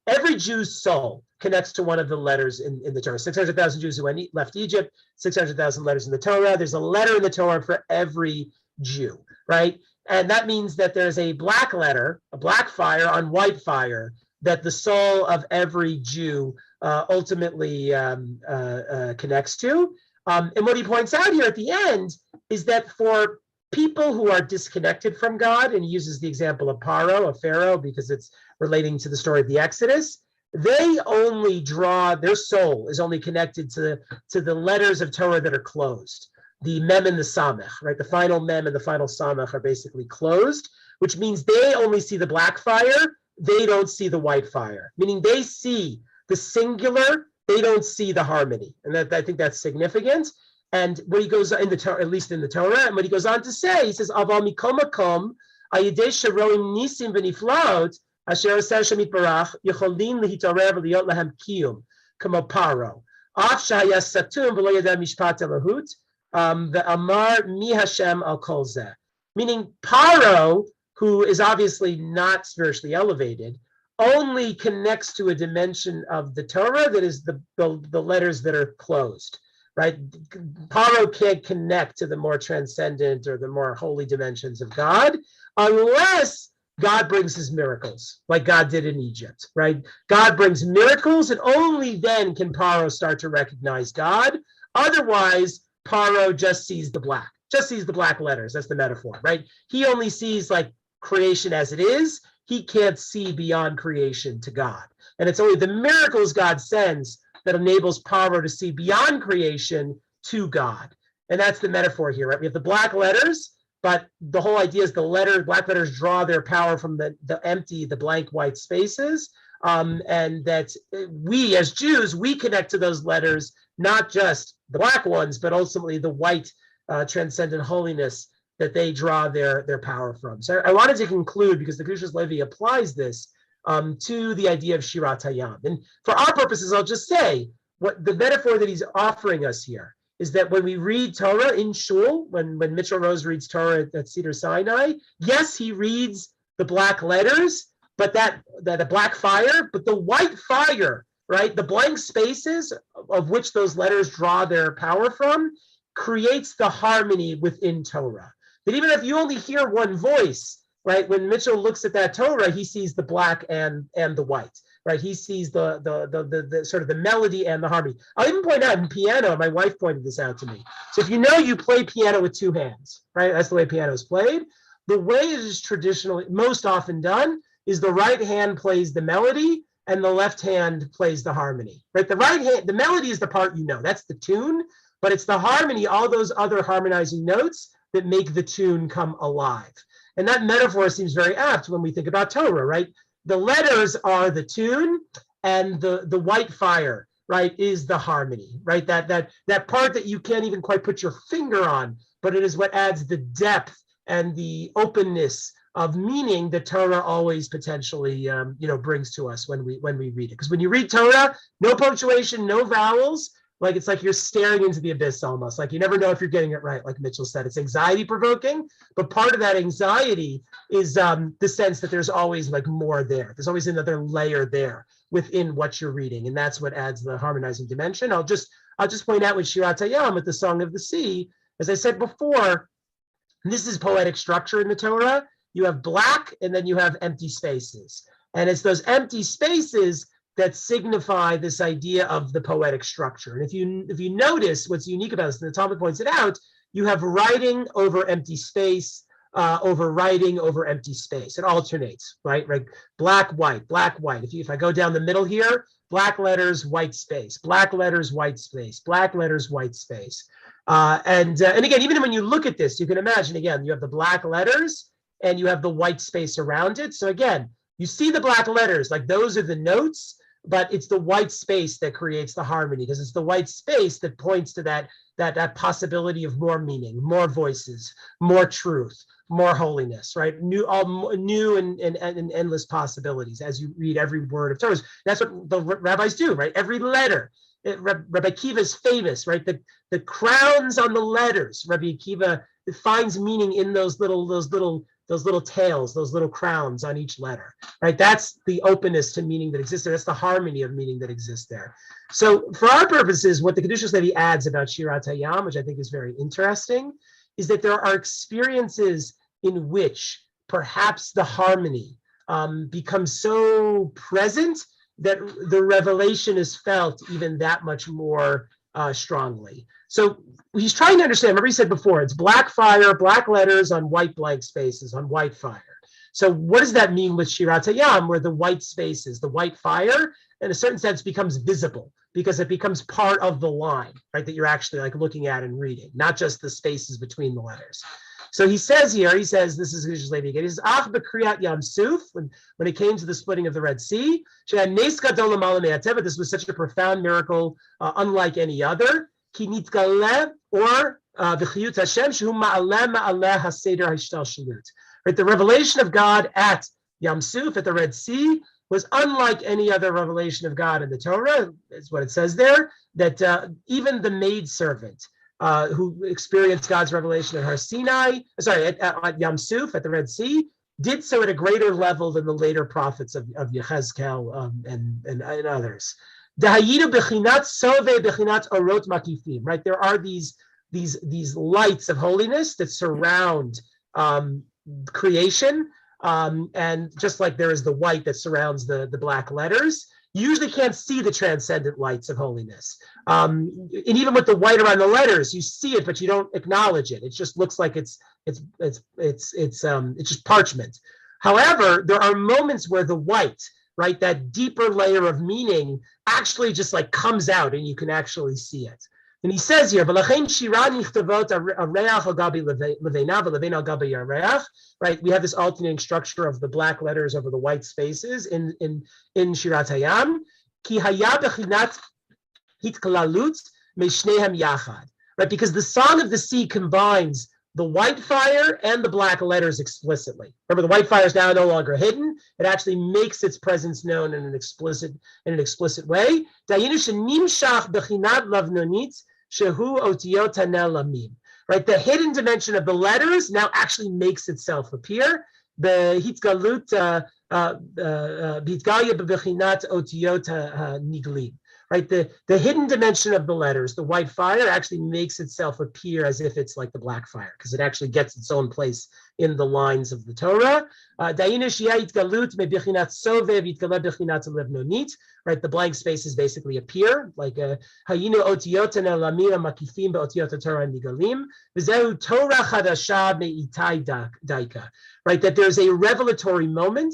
every Jew's soul connects to one of the letters in the Torah. 600,000 Jews who left Egypt, 600,000 letters in the Torah. There's a letter in the Torah for every Jew, right? And that means that there's a black letter, a black fire on white fire, that the soul of every Jew ultimately connects to. And what he points out here at the end is that for people who are disconnected from God, and he uses the example of Paro, of Pharaoh, because it's relating to the story of the Exodus, they only their soul is only connected to the letters of Torah that are closed. The mem and the samech, right? The final mem and the final samech are basically closed, which means they only see the black fire, they don't see the white fire, meaning they see the singular, they don't see the harmony. And I think that's significant. And when he goes in the Torah, at least in the Torah, and what he goes on to say, he says, "Aval mikom makom, ayidei sheroim nisim v'niflaot, asher aseh Hashem yitbarach, yecholim lehitarev v'liyot lahem kiyum, kamo paro. Af shehaya satum v'lo yadeh mishpat elahut, ve'amar mi Hashem al kol zeh." Meaning Paro, who is obviously not spiritually elevated, only connects to a dimension of the Torah that is the letters that are closed, right? Paro can't connect to the more transcendent or the more holy dimensions of God unless God brings his miracles, like God did in Egypt, right? God brings miracles, and only then can Paro start to recognize God. Otherwise, Paro just sees the black letters. That's the metaphor, right? He only sees like creation as it is. He can't see beyond creation to God. And it's only the miracles God sends that enables Paro to see beyond creation to God. And that's the metaphor here, right? We have the black letters, but the whole idea is black letters draw their power from the empty, the blank white spaces, and that we as Jews, we connect to those letters, not just the black ones, but ultimately the white transcendent holiness that they draw their power from. So I wanted to conclude, because the Kedushas Levi applies this to the idea of Shirat Hayam. And for our purposes, I'll just say, what the metaphor that he's offering us here is that when we read Torah in Shul, when Mitchell Rose reads Torah at Cedar Sinai, yes, he reads the black letters, but the black fire, but the white fire, right? The blank spaces of which those letters draw their power from creates the harmony within Torah. That even if you only hear one voice, right? When Mitchell looks at that Torah, he sees the black and the white, right? He sees the sort of the melody and the harmony. I'll even point out in piano, my wife pointed this out to me. So if you know, you play piano with two hands, right? That's the way piano is played. The way it is traditionally most often done is the right hand plays the melody and the left hand plays the harmony, right? The right hand, the melody is the part you know, that's the tune, but it's the harmony, all those other harmonizing notes that make the tune come alive. And that metaphor seems very apt when we think about Torah, right? The letters are the tune, and the white fire, right, is the harmony, right? That part that you can't even quite put your finger on, but it is what adds the depth and the openness of meaning that Torah always potentially, brings to us when we read it. Because when you read Torah, no punctuation, no vowels. Like it's like you're staring into the abyss almost. Like you never know if you're getting it right, like Mitchell said. It's anxiety provoking, but part of that anxiety is the sense that there's always like more there. There's always another layer there within what you're reading, and that's what adds the harmonizing dimension. I'll just point out with Shirat Hayam, with the Song of the Sea, as I said before, this is poetic structure in the Torah. You have black, and then you have empty spaces, and it's those empty spaces that signify this idea of the poetic structure. And if you notice what's unique about this, and the Talmud points it out, you have writing over empty space, over writing over empty space. It alternates, right? Like black, white, black, white. If I go down the middle here, black letters, white space, black letters, white space, black letters, white space. And again, even when you look at this, you can imagine, again, you have the black letters and you have the white space around it. So again, you see the black letters, like those are the notes, but it's the white space that creates the harmony, because it's the white space that points to that possibility of more meaning, more voices, more truth, more holiness, right? New and endless possibilities as you read every word of Torah. That's what the rabbis do, right? Every letter. Rabbi Akiva is famous, right? The crowns on the letters. Rabbi Akiva finds meaning in those little tails, those little crowns on each letter, right? That's the openness to meaning that exists there. That's the harmony of meaning that exists there. So for our purposes, what the Kedushas Levi adds about Shirat Hayam, which I think is very interesting, is that there are experiences in which perhaps the harmony becomes so present that the revelation is felt even that much more strongly. So he's trying to understand, remember he said before, it's black fire, black letters on white blank spaces, on white fire. So what does that mean with Shirat Hayam, where the white spaces, the white fire, in a certain sense becomes visible because it becomes part of the line, right, that you're actually like looking at and reading, not just the spaces between the letters. So he says here, this is Kedushas Levi again, he says, Ach b'kriyat Yam Suf, when it came to the splitting of the Red Sea, this was such a profound miracle, unlike any other. Ki nitgaleh, or v'chiyut Hashem, shehu ma'aleh ma'aleh haseder hashtalshalut. Right, the revelation of God at Yam Suf, at the Red Sea, was unlike any other revelation of God in the Torah, is what it says there, that even the maidservant, who experienced God's revelation at Har Sinai, at Yam Suf, at the Red Sea, did so at a greater level than the later prophets of Yechezkel and others. Right, there are these lights of holiness that surround creation, and just like there is the white that surrounds the black letters, you usually can't see the transcendent lights of holiness. And even with the white around the letters, you see it, but you don't acknowledge it. It just looks like it's just parchment. However, there are moments where the white, right, that deeper layer of meaning actually just like comes out and you can actually see it. And he says here, "V'lachein shira nichtavot areach al gabi levena v'leven al gabi yareach." Right, we have this alternating structure of the black letters over the white spaces in Shirat Hayam. Ki haya bechinat hitklalut meishnehem yachad. Right, because the Song of the Sea combines the white fire and the black letters explicitly. Remember, the white fire is now no longer hidden. It actually makes its presence known in an explicit way. Dayinu shenimshach bechinat lavnonit shehu otiyot hanel lamim. Right, the hidden dimension of the letters now actually makes itself appear. The hitgalut bitgalya bebechinat otiyot niglim. Right, the hidden dimension of the letters, the white fire, actually makes itself appear as if it's like the black fire, because it actually gets its own place in the lines of the Torah. Right, the blank spaces basically appear, like hayinu otiyotena lamira makifim beotiyot Torah nigalim v'zehu Torah chadasha meitai daika. Right, that there's a revelatory moment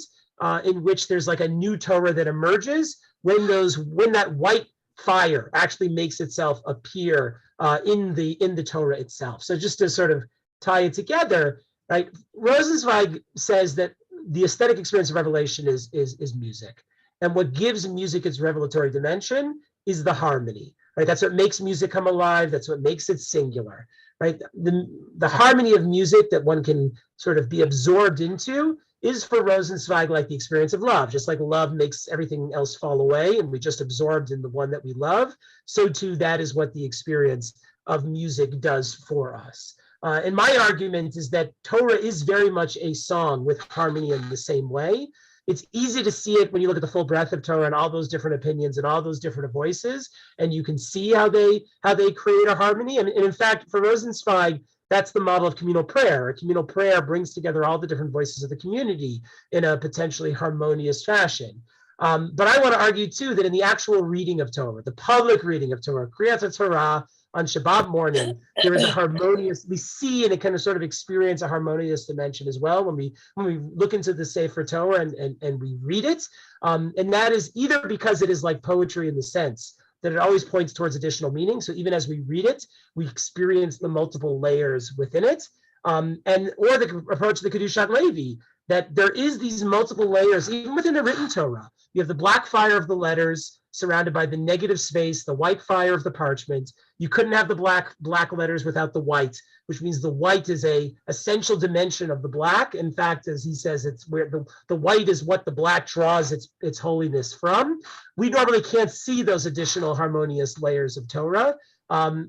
in which there's like a new Torah that emerges when that white fire actually makes itself appear in the Torah itself. So just to sort of tie it together, right? Rosenzweig says that the aesthetic experience of revelation is music, and what gives music its revelatory dimension is the harmony. Right, that's what makes music come alive. That's what makes it singular. Right, the harmony of music that one can sort of be absorbed into is for Rosenzweig like the experience of love. Just like love makes everything else fall away and we just absorbed in the one that we love, so too that is what the experience of music does for us. And my argument is that Torah is very much a song with harmony in the same way. It's easy to see it when you look at the full breadth of Torah and all those different opinions and all those different voices, and you can see how they create a harmony. And in fact, for Rosenzweig, that's the model of communal prayer. A communal prayer brings together all the different voices of the community in a potentially harmonious fashion. But I want to argue, too, that in the actual reading of Torah, the public reading of Torah, Kriyat Torah on Shabbat morning, there is a harmonious, we see and kind of sort of experience a harmonious dimension as well when we look into the Sefer Torah and we read it. And that is either because it is like poetry in the sense that it always points towards additional meaning. So even as we read it, we experience the multiple layers within it. Or the approach of the Kedushat Levi, that there is these multiple layers, even within the written Torah. You have the black fire of the letters surrounded by the negative space, the white fire of the parchment. You couldn't have the black letters without the white, which means the white is a essential dimension of the black. In fact, as he says, it's where the white is what the black draws its holiness from. We normally can't see those additional harmonious layers of Torah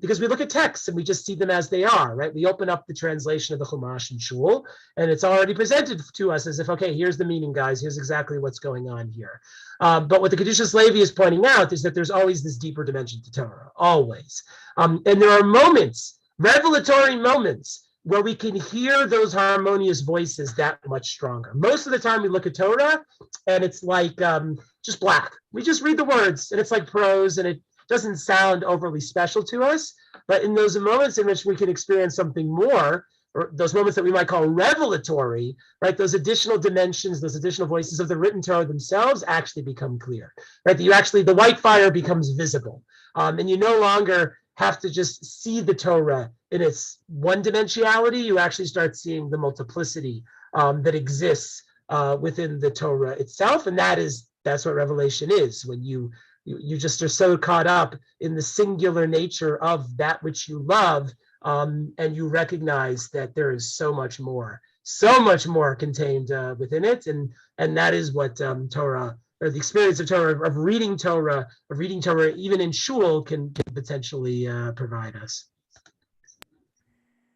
because we look at texts and we just see them as they are, right? We open up the translation of the Chumash and Shul, and it's already presented to us as if, okay, here's the meaning, guys. Here's exactly what's going on here. But what the Kedushas Levi is pointing out is that there's always this deeper dimension to Torah, always. And there are moments, revelatory moments, where we can hear those harmonious voices that much stronger. Most of the time we look at Torah and it's like just black. We just read the words and it's like prose and it doesn't sound overly special to us. But in those moments in which we can experience something more, or those moments that we might call revelatory, right? Those additional dimensions, those additional voices of the written Torah themselves actually become clear, right? That the white fire becomes visible. And you no longer have to just see the Torah in its one dimensionality. You actually start seeing the multiplicity that exists within the Torah itself. And that's what revelation is, when you just are so caught up in the singular nature of that which you love, and you recognize that there is so much more contained within it. And that is what Torah, or the experience of Torah, of reading Torah, even in shul, can potentially provide us.